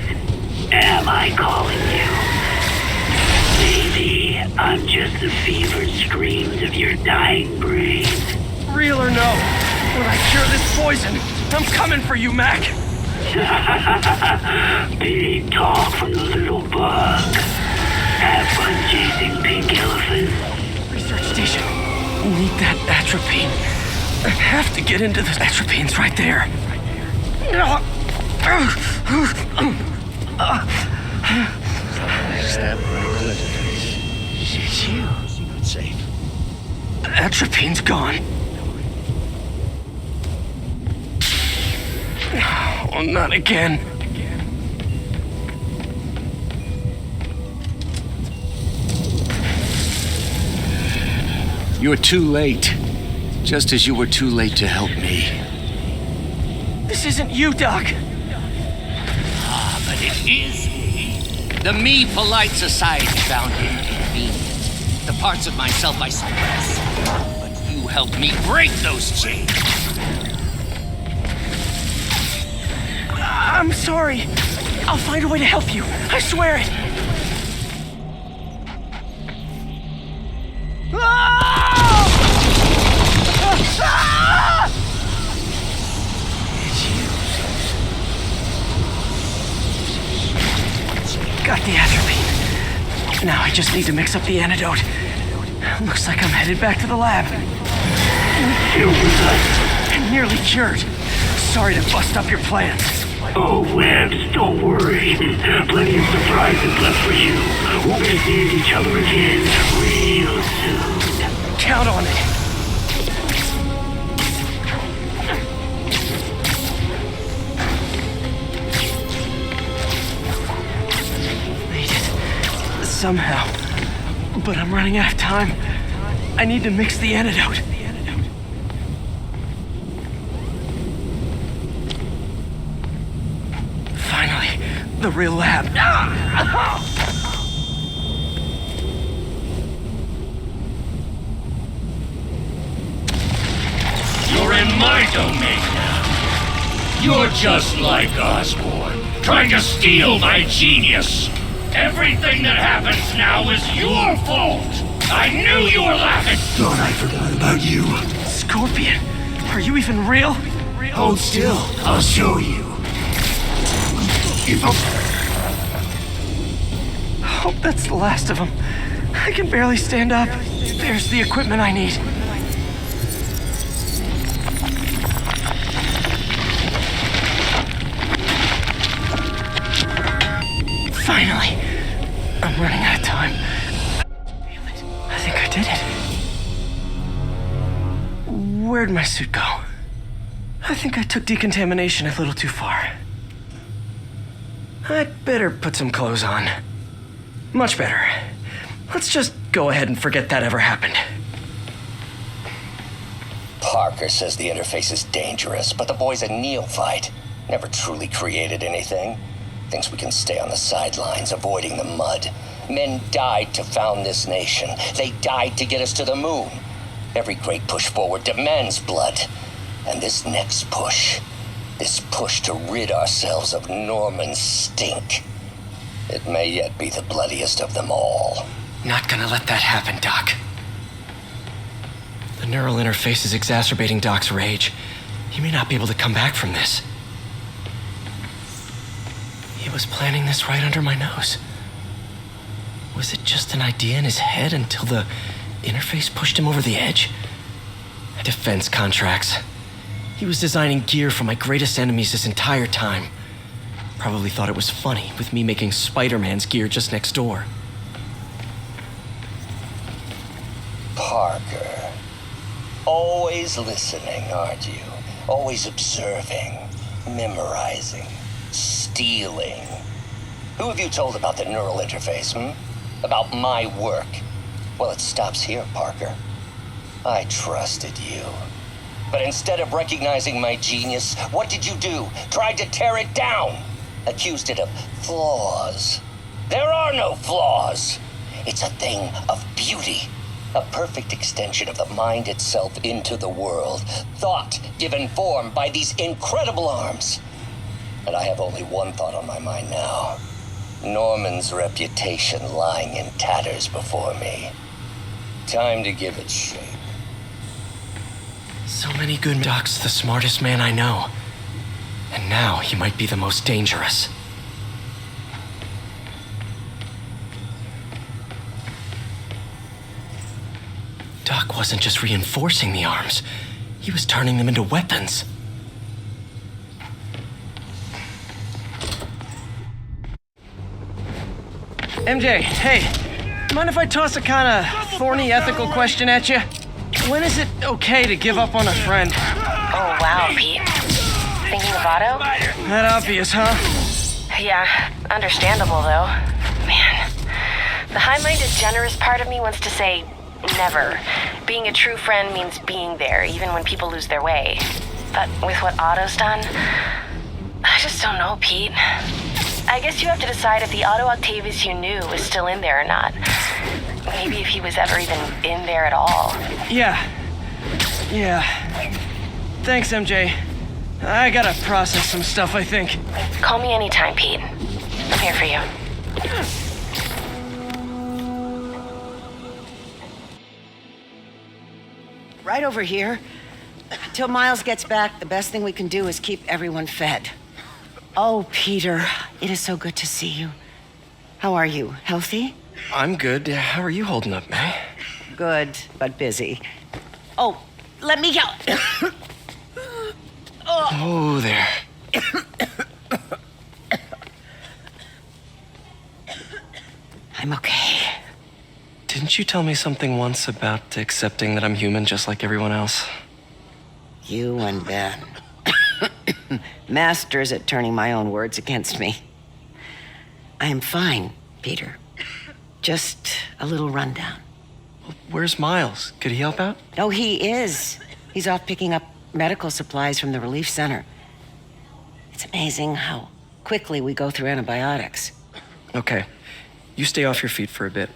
am I calling you? Maybe I'm just the fevered screams of your dying brain. Real or no, when I cure this poison, I'm coming for you, Mac. Big talk from the little bug. Have fun chasing pink elephants. Research station. Need that atropine. I have to get into the atropines right there. It's you. Secret safe. Atropine's gone. Oh, not again. You're too late. Just as you were too late to help me. This isn't you, Doc. Ah, but it is me. The me polite society found inconvenient. The parts of myself I suppress. But you helped me break those chains. I'm sorry. I'll find a way to help you. I swear it. Got the atropine. Now I just need to mix up the antidote. Looks like I'm headed back to the lab. I'm nearly cured. Sorry to bust up your plans. Oh, Webs, don't worry. Plenty of surprises left for you. We'll be seeing each other again real soon. Count on it. Made it. Somehow. But I'm running out of time. I need to mix the antidote. Finally, the real lab. You're in my domain now. You're just like Osborn, trying to steal my genius. Everything that happens now is your fault. I knew you were laughing. Thought I forgot about you. Scorpion, are you even real? Hold still. I'll show you. Hope that's the last of them. I can barely stand up. There's the equipment I need. Finally. I'm running out of time. I think I did it. Where'd my suit go? I think I took decontamination a little too far. I'd better put some clothes on. Much better. Let's just go ahead and forget that ever happened. Parker says the interface is dangerous, but the boy's a neophyte. Never truly created anything. Thinks we can stay on the sidelines, avoiding the mud. Men died to found this nation. They died to get us to the moon. Every great push forward demands blood. And this next push, this push to rid ourselves of Norman's stink, it may yet be the bloodiest of them all. Not gonna let that happen, Doc. The neural interface is exacerbating Doc's rage. He may not be able to come back from this. He was planning this right under my nose. Was it just an idea in his head until the interface pushed him over the edge? Defense contracts. He was designing gear for my greatest enemies this entire time. Probably thought it was funny with me making Spider-Man's gear just next door. Parker. Always listening, aren't you? Always observing, memorizing, stealing. Who have you told about the neural interface, About my work? Well, it stops here, Parker. I trusted you. But instead of recognizing my genius, what did you do? Tried to tear it down. Accused it of flaws. There are no flaws. It's a thing of beauty. A perfect extension of the mind itself into the world. Thought given form by these incredible arms. And I have only one thought on my mind now. Norman's reputation lying in tatters before me. Time to give it shape. So many good Doc's the smartest man I know. And now he might be the most dangerous. Doc wasn't just reinforcing the arms. He was turning them into weapons. MJ, hey. Mind if I toss a kind of thorny ethical question at you? When is it okay to give up on a friend? Oh, wow, Pete. Thinking of Otto? That obvious, huh? Yeah, understandable, though. Man, the high-minded, generous part of me wants to say never. Being a true friend means being there, even when people lose their way. But with what Otto's done, I just don't know, Pete. I guess you have to decide if the Otto Octavius you knew is still in there or not. Maybe if he was ever even in there at all. Yeah. Thanks, MJ. I gotta process some stuff, I think. Call me anytime, Pete. I'm here for you. Right over here. Until Miles gets back, the best thing we can do is keep everyone fed. Oh, Peter, it is so good to see you. How are you? Healthy? I'm good. How are you holding up, May? Good, but busy. Oh, let me go. Oh, there. I'm okay. Didn't you tell me something once about accepting that I'm human just like everyone else? You and Ben. Masters at turning my own words against me. I am fine, Peter. Just a little rundown. Where's Miles? Could he help out? Oh, he is. He's off picking up medical supplies from the relief center. It's amazing how quickly we go through antibiotics. Okay. You stay off your feet for a bit.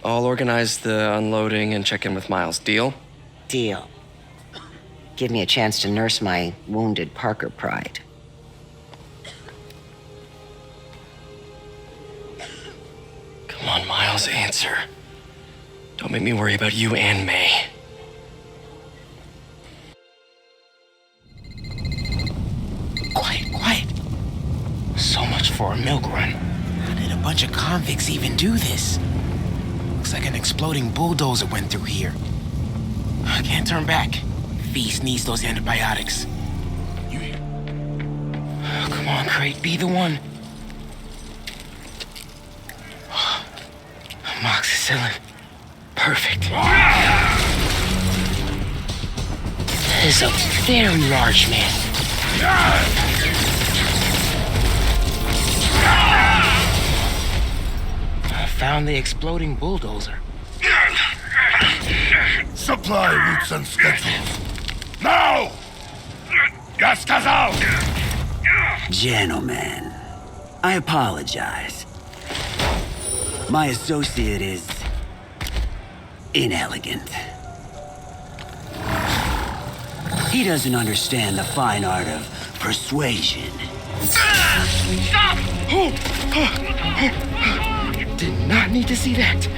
I'll organize the unloading and check in with Miles. Deal? Deal. Give me a chance to nurse my wounded Parker pride. Come on, Miles, answer. Don't make me worry about you and May. Quiet. So much for a milk run. How did a bunch of convicts even do this? Looks like an exploding bulldozer went through here. I can't turn back. Feast needs those antibiotics. Oh, come on, Crate, be the one. Amoxicillin. Perfect. That is a very large man. I found the exploding bulldozer. Supply routes and schedules. Now! Я сказал! Gentlemen, I apologize. My associate is inelegant. He doesn't understand the fine art of persuasion. Stop! Did not need to see that.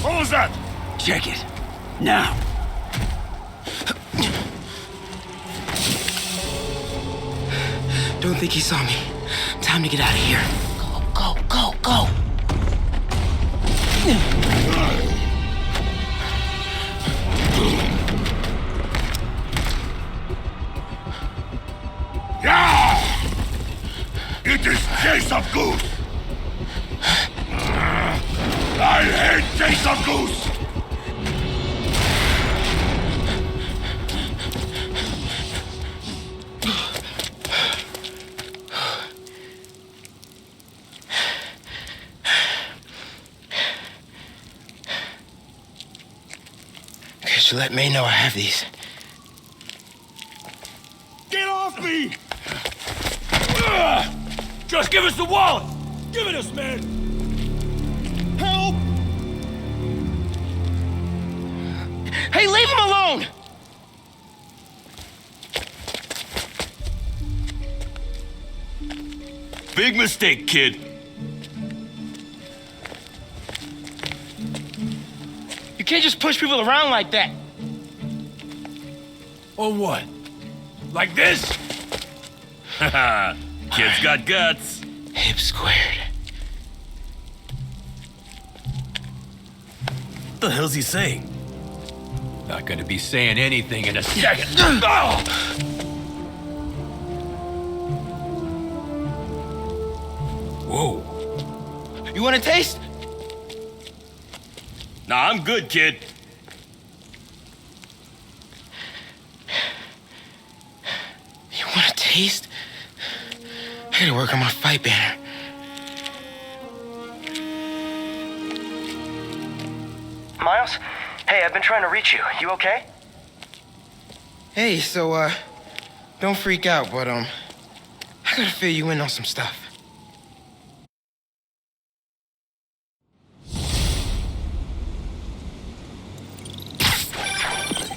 What was that? Check it. Now. Don't think he saw me. Time to get out of here. Go, go, go, go. Yeah! It is Chase of Goose! I hate Chase of Goose! Could you let May know I have these? Get off me! Just give us the wallet! Give it us, man! Help! Hey, leave him alone! Big mistake, kid. You can't just push people around like that. Or what? Like this? Haha, kid's got guts. Hip squared. What the hell's he saying? Not gonna be saying anything in a second. Whoa. You want a taste? Nah, I'm good, kid. You want a taste? I gotta work on my fight banner. Miles? Hey, I've been trying to reach you. You okay? Hey, so, don't freak out, but, I gotta fill you in on some stuff.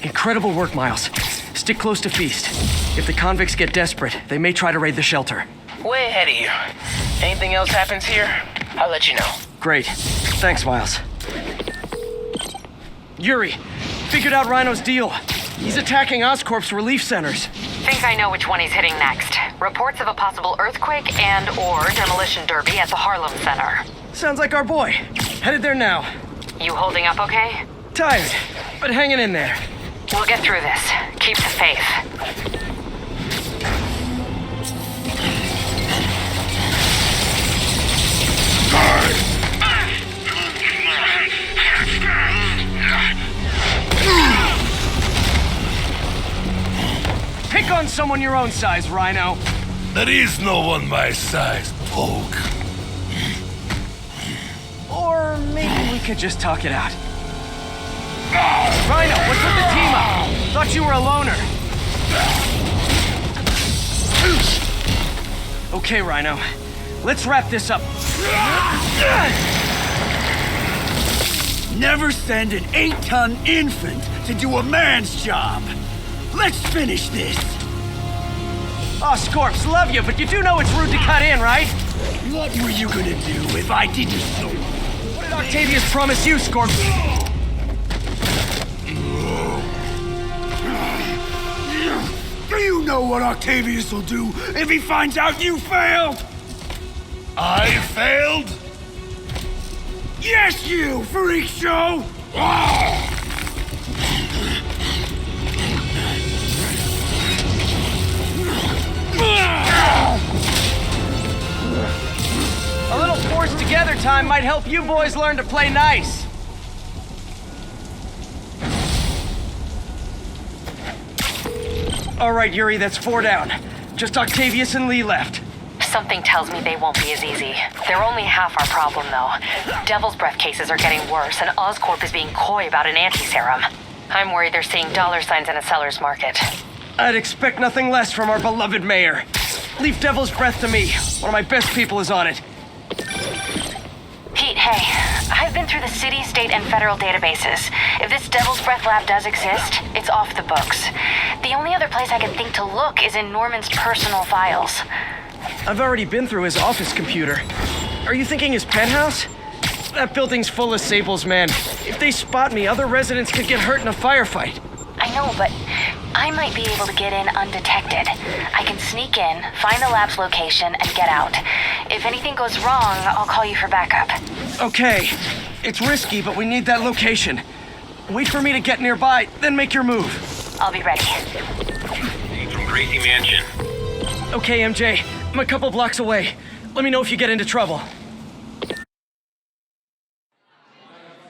Incredible work, Miles. Stick close to Feast. If the convicts get desperate, they may try to raid the shelter. Way ahead of you. Anything else happens here, I'll let you know. Great. Thanks, Miles. Yuri, figured out Rhino's deal. He's attacking Oscorp's relief centers. Think I know which one he's hitting next. Reports of a possible earthquake and/or demolition derby at the Harlem Center. Sounds like our boy. Headed there now. You holding up okay? Tired, but hanging in there. We'll get through this. Keep the faith. Pick on someone your own size, Rhino. There is no one my size, Poke. Or maybe we could just talk it out. Rhino, what's with the team up? Thought you were a loner. Okay, Rhino. Let's wrap this up. Never send an 8-ton infant to do a man's job. Let's finish this. Oscorps, love you, but you do know it's rude to cut in, right? What were you gonna do if I didn't so? What did Octavius promise you, Scorp? Do you know what Octavius will do if he finds out you failed? I failed? Yes, you, freak show! A little forced together time might help you boys learn to play nice. All right, Yuri, that's 4 down. Just Octavius and Lee left. Something tells me they won't be as easy. They're only half our problem, though. Devil's Breath cases are getting worse, and Oscorp is being coy about an anti-serum. I'm worried they're seeing dollar signs in a seller's market. I'd expect nothing less from our beloved mayor. Leave Devil's Breath to me. One of my best people is on it. Pete, hey. I've been through the city, state, and federal databases. If this Devil's Breath lab does exist, it's off the books. The only other place I can think to look is in Norman's personal files. I've already been through his office computer. Are you thinking his penthouse? That building's full of Sable's men. If they spot me, other residents could get hurt in a firefight. I know, but I might be able to get in undetected. I can sneak in, find the lab's location, and get out. If anything goes wrong, I'll call you for backup. Okay. It's risky, but we need that location. Wait for me to get nearby, then make your move. I'll be ready. From Crazy Mansion. Okay, MJ. I'm a couple blocks away. Let me know if you get into trouble.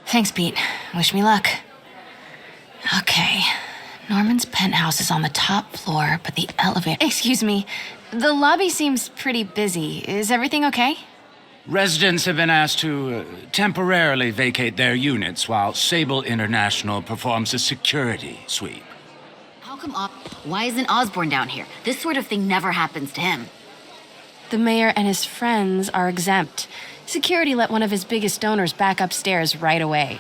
Thanks, Pete. Wish me luck. Okay. Norman's penthouse is on the top floor, but the elevator... Excuse me. The lobby seems pretty busy. Is everything okay? Residents have been asked to temporarily vacate their units while Sable International performs a security sweep. How come why isn't Osborn down here? This sort of thing never happens to him. The mayor and his friends are exempt. Security let one of his biggest donors back upstairs right away.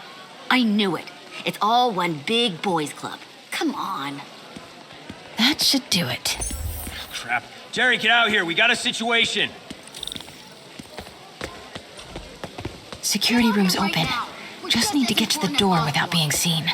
I knew it. It's all one big boys club. Come on. That should do it. Crap. Jerry, get out here. We got a situation. Security room's open. Just need to get to the door without being seen.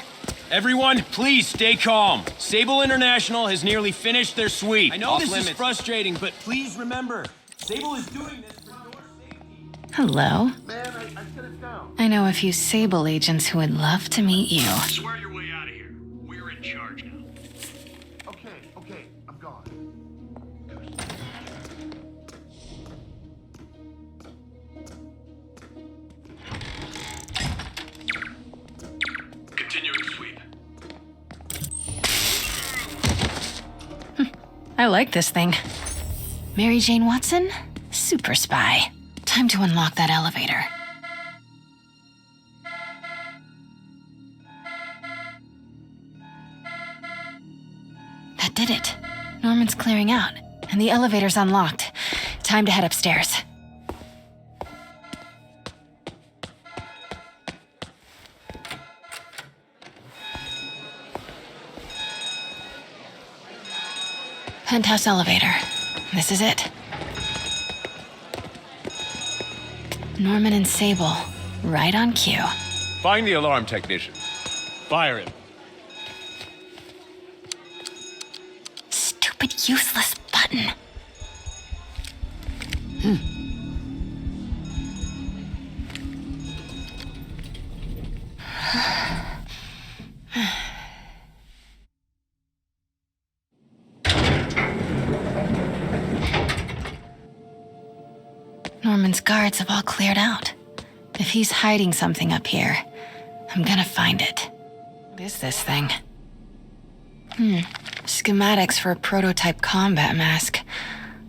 Everyone, please stay calm. Sable International has nearly finished their sweep. I know this is frustrating, but please remember, Sable is doing this for your safety. Hello. Man, I set it down. I know a few Sable agents who would love to meet you. Swear your way out of here. We're in charge now. Okay, I'm gone. Continuing sweep. I like this thing. Mary Jane Watson? Super spy. Time to unlock that elevator. That did it. Norman's clearing out, and the elevator's unlocked. Time to head upstairs. Penthouse elevator. This is it. Norman and Sable, right on cue. Find the alarm technician. Fire him. Stupid, useless button. Norman's guards have all cleared out. If he's hiding something up here, I'm gonna find it. What is this thing? Schematics for a prototype combat mask.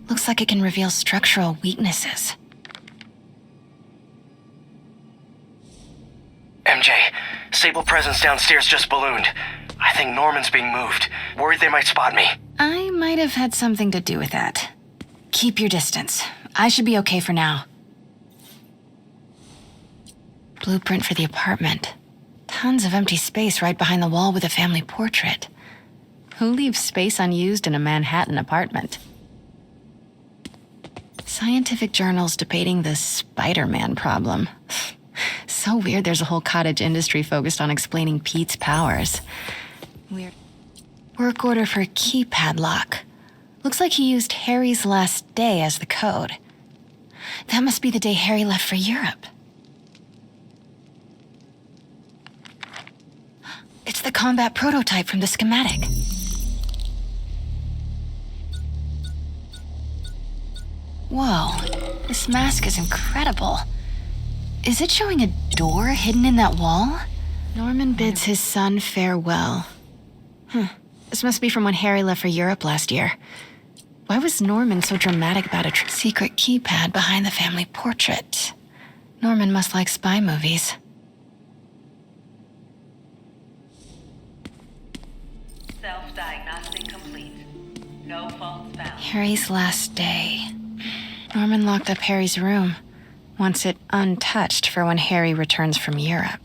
Looks like it can reveal structural weaknesses. MJ, Sable presence downstairs just ballooned. I think Norman's being moved. Worried they might spot me. I might have had something to do with that. Keep your distance. I should be okay for now. Blueprint for the apartment. Tons of empty space right behind the wall with a family portrait. Who leaves space unused in a Manhattan apartment? Scientific journals debating the Spider-Man problem. So weird there's a whole cottage industry focused on explaining Pete's powers. Weird. Work order for a keypad lock. Looks like he used Harry's last day as the code. That must be the day Harry left for Europe. It's the combat prototype from the schematic. Whoa, this mask is incredible. Is it showing a door hidden in that wall? Norman bids his son farewell. This must be from when Harry left for Europe last year. Why was Norman so dramatic about a secret keypad behind the family portrait? Norman must like spy movies. Self-diagnostic complete. No faults found. Harry's last day. Norman locked up Harry's room, wants it untouched for when Harry returns from Europe.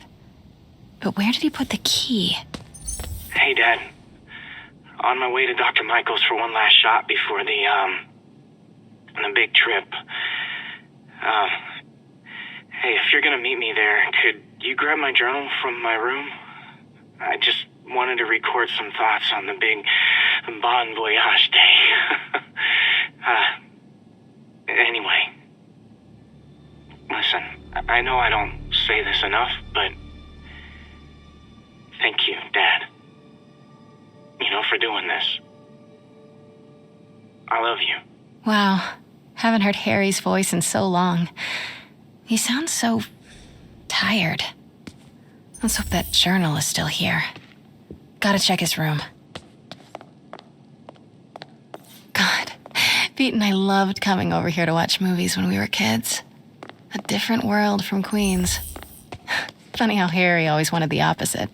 But where did he put the key? Hey, Dad. On my way to Dr. Michael's for one last shot before the big trip. Hey, if you're gonna meet me there, could you grab my journal from my room? I just wanted to record some thoughts on the big Bon Voyage day. Anyway. Listen, I know I don't say this enough, but thank you, Dad. You know, for doing this. I love you. Wow, haven't heard Harry's voice in so long. He sounds so tired. Let's hope that journal is still here. Gotta check his room. God, Pete and I loved coming over here to watch movies when we were kids. A different world from Queens. Funny how Harry always wanted the opposite.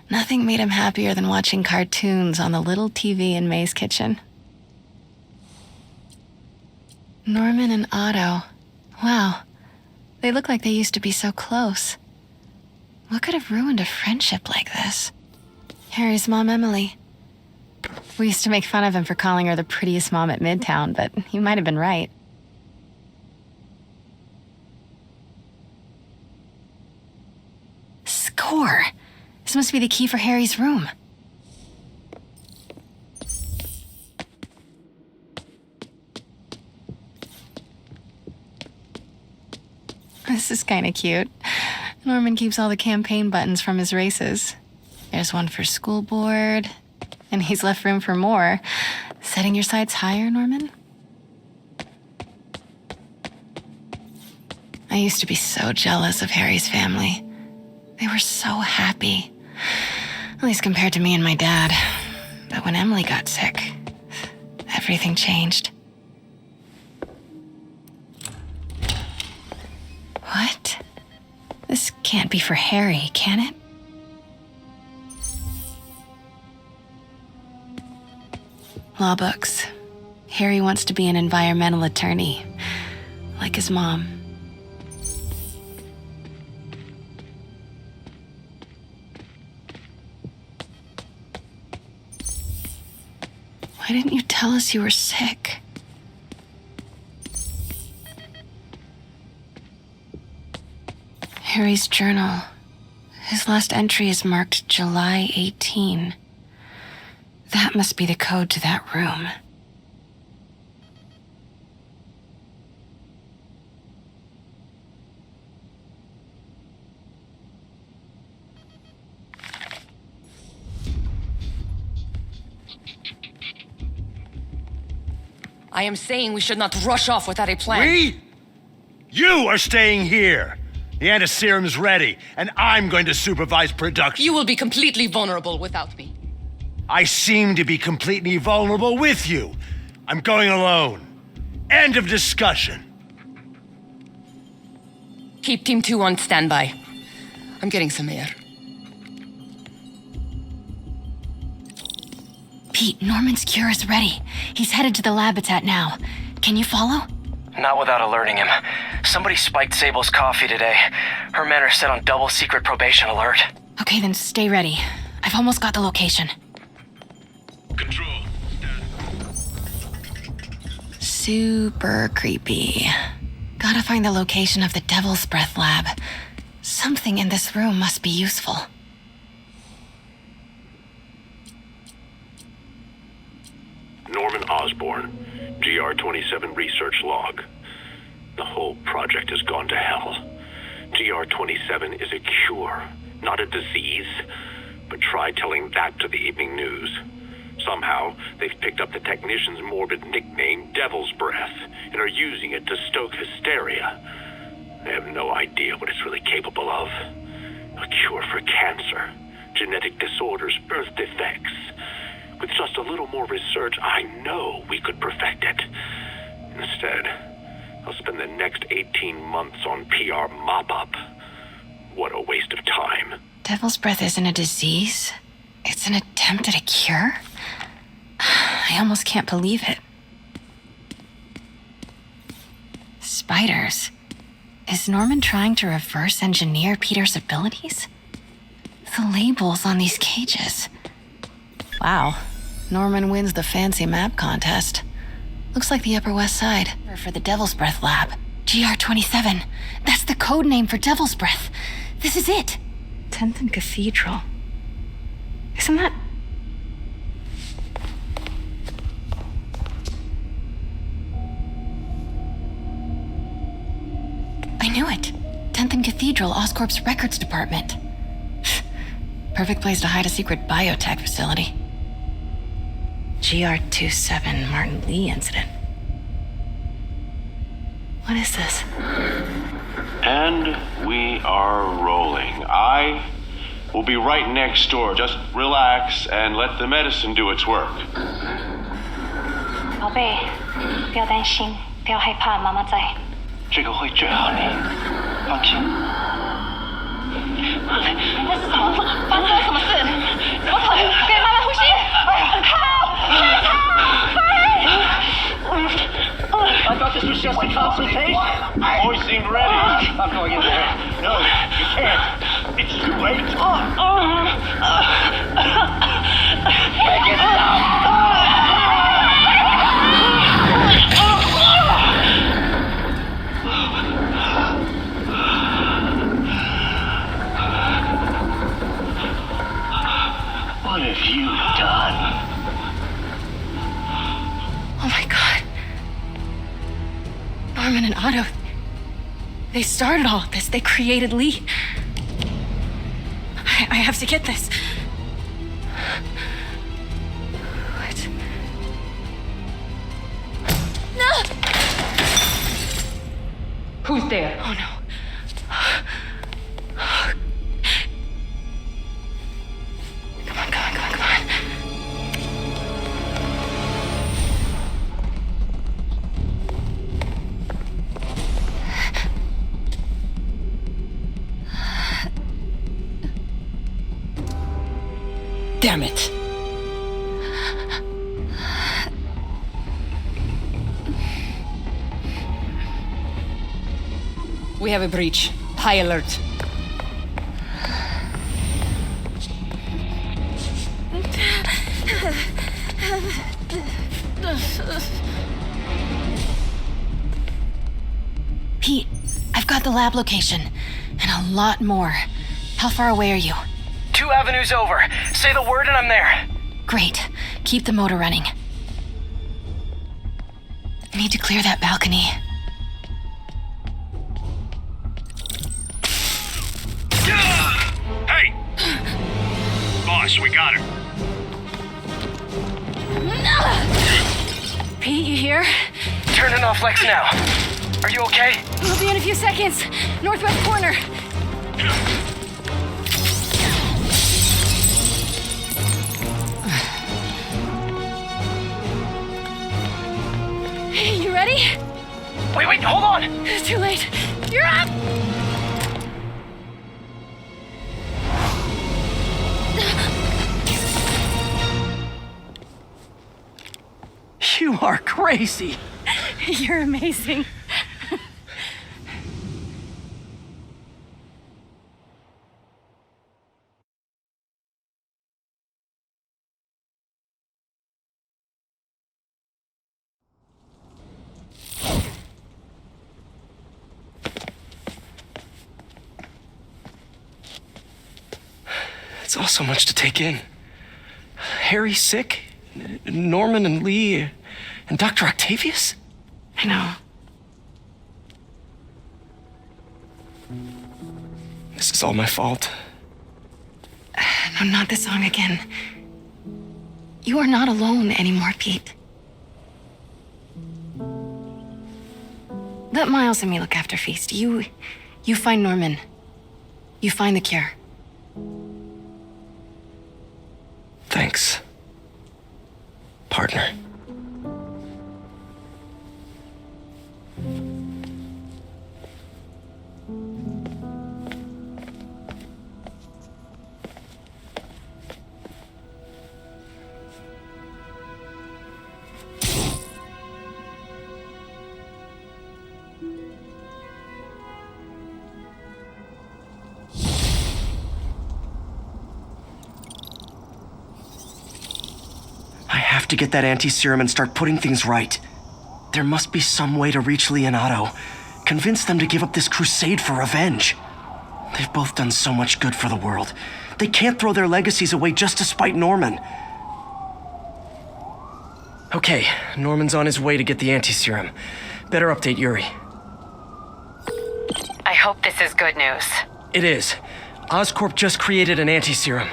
Nothing made him happier than watching cartoons on the little TV in May's kitchen. Norman and Otto. Wow. They look like they used to be so close. What could have ruined a friendship like this? Harry's mom, Emily. We used to make fun of him for calling her the prettiest mom at Midtown, but he might have been right. Score! This must be the key for Harry's room. This is kinda cute. Norman keeps all the campaign buttons from his races. There's one for school board, and he's left room for more. Setting your sights higher, Norman? I used to be so jealous of Harry's family. They were so happy. At least compared to me and my dad. But when Emily got sick, everything changed. What? This can't be for Harry, can it? Law books. Harry wants to be an environmental attorney, like his mom. Why didn't you tell us you were sick? Harry's journal. His last entry is marked July 18. That must be the code to that room. I am saying we should not rush off without a plan. We? You are staying here. The antiserum's ready, and I'm going to supervise production. You will be completely vulnerable without me. I seem to be completely vulnerable with you. I'm going alone. End of discussion. Keep Team 2 on standby. I'm getting some air. Pete, Norman's cure is ready. He's headed to the lab it's at now. Can you follow? Not without alerting him. Somebody spiked Sable's coffee today. Her men are set on double secret probation alert. Okay, then stay ready. I've almost got the location. Control. Super creepy. Gotta find the location of the Devil's Breath lab. Something in this room must be useful. Norman Osborn, GR-27 research log. The whole project has gone to hell. GR-27 is a cure, not a disease. But try telling that to the evening news. Somehow, they've picked up the technician's morbid nickname, Devil's Breath, and are using it to stoke hysteria. They have no idea what it's really capable of. A cure for cancer, genetic disorders, birth defects. With just a little more research, I know we could perfect next 18 months on PR mop-up. What a waste of time. Devil's breath isn't a disease. It's an attempt at a cure? I almost can't believe it. Spiders. Is Norman trying to reverse engineer Peter's abilities? The labels on these cages. Wow. Norman wins the fancy map contest. Looks like the Upper West Side. For the Devil's Breath Lab. GR27. That's the code name for Devil's Breath. This is it. 10th and Cathedral. Isn't that... I knew it. 10th and Cathedral, Oscorp's records department. Perfect place to hide a secret biotech facility. GR27 Martin Lee incident. What is this? And we are rolling. I will be right next door. Just relax and let the medicine do its work. 宝贝，不要担心，不要害怕，妈妈在。这个会治好你，放心。那是什么？发生了什么事？怎么可能？给妈妈呼吸！I thought this was just a consultation. Boy seemed ready. I'm going in there. No, you can't. It's too late. Make it stop. What have you done? Oh my god. Norman and Otto. They started all of this. They created Lee. I have to get this. What? No! Who's there? Oh no. Come on. Damn it. We have a breach. High alert. Pete, I've got the lab location, and a lot more. How far away are you? 2 avenues over. Say the word and I'm there. Great. Keep the motor running. I need to clear that balcony. Hey! Boss, we got her. Pete, you here? Turning off Lex now. Are you okay? We'll be in a few seconds. Northwest corner. You ready? Wait, hold on! It's too late. You're up! You are crazy. You're amazing. It's all so much to take in. Harry sick, Norman and Lee, and Dr. Octavius? I know. This is all my fault. No, not this song again. You are not alone anymore, Pete. Let Miles and me look after Feast. You find Norman. You find the cure. Thanks, partner. have to get that anti-serum and start putting things right. There must be some way to reach Leonardo. Convince them to give up this crusade for revenge. They've both done so much good for the world. They can't throw their legacies away just to spite Norman. Okay, Norman's on his way to get the anti-serum. Better update Yuri. I hope this is good news. It is. Oscorp just created an anti-serum.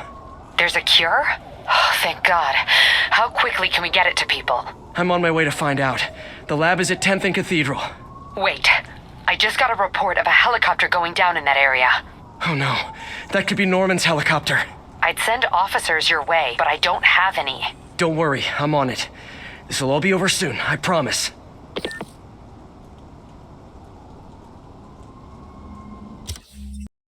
There's a cure? Oh, thank God. How quickly can we get it to people? I'm on my way to find out. The lab is at 10th and Cathedral. Wait. I just got a report of a helicopter going down in that area. Oh no. That could be Norman's helicopter. I'd send officers your way, but I don't have any. Don't worry, I'm on it. This'll all be over soon, I promise.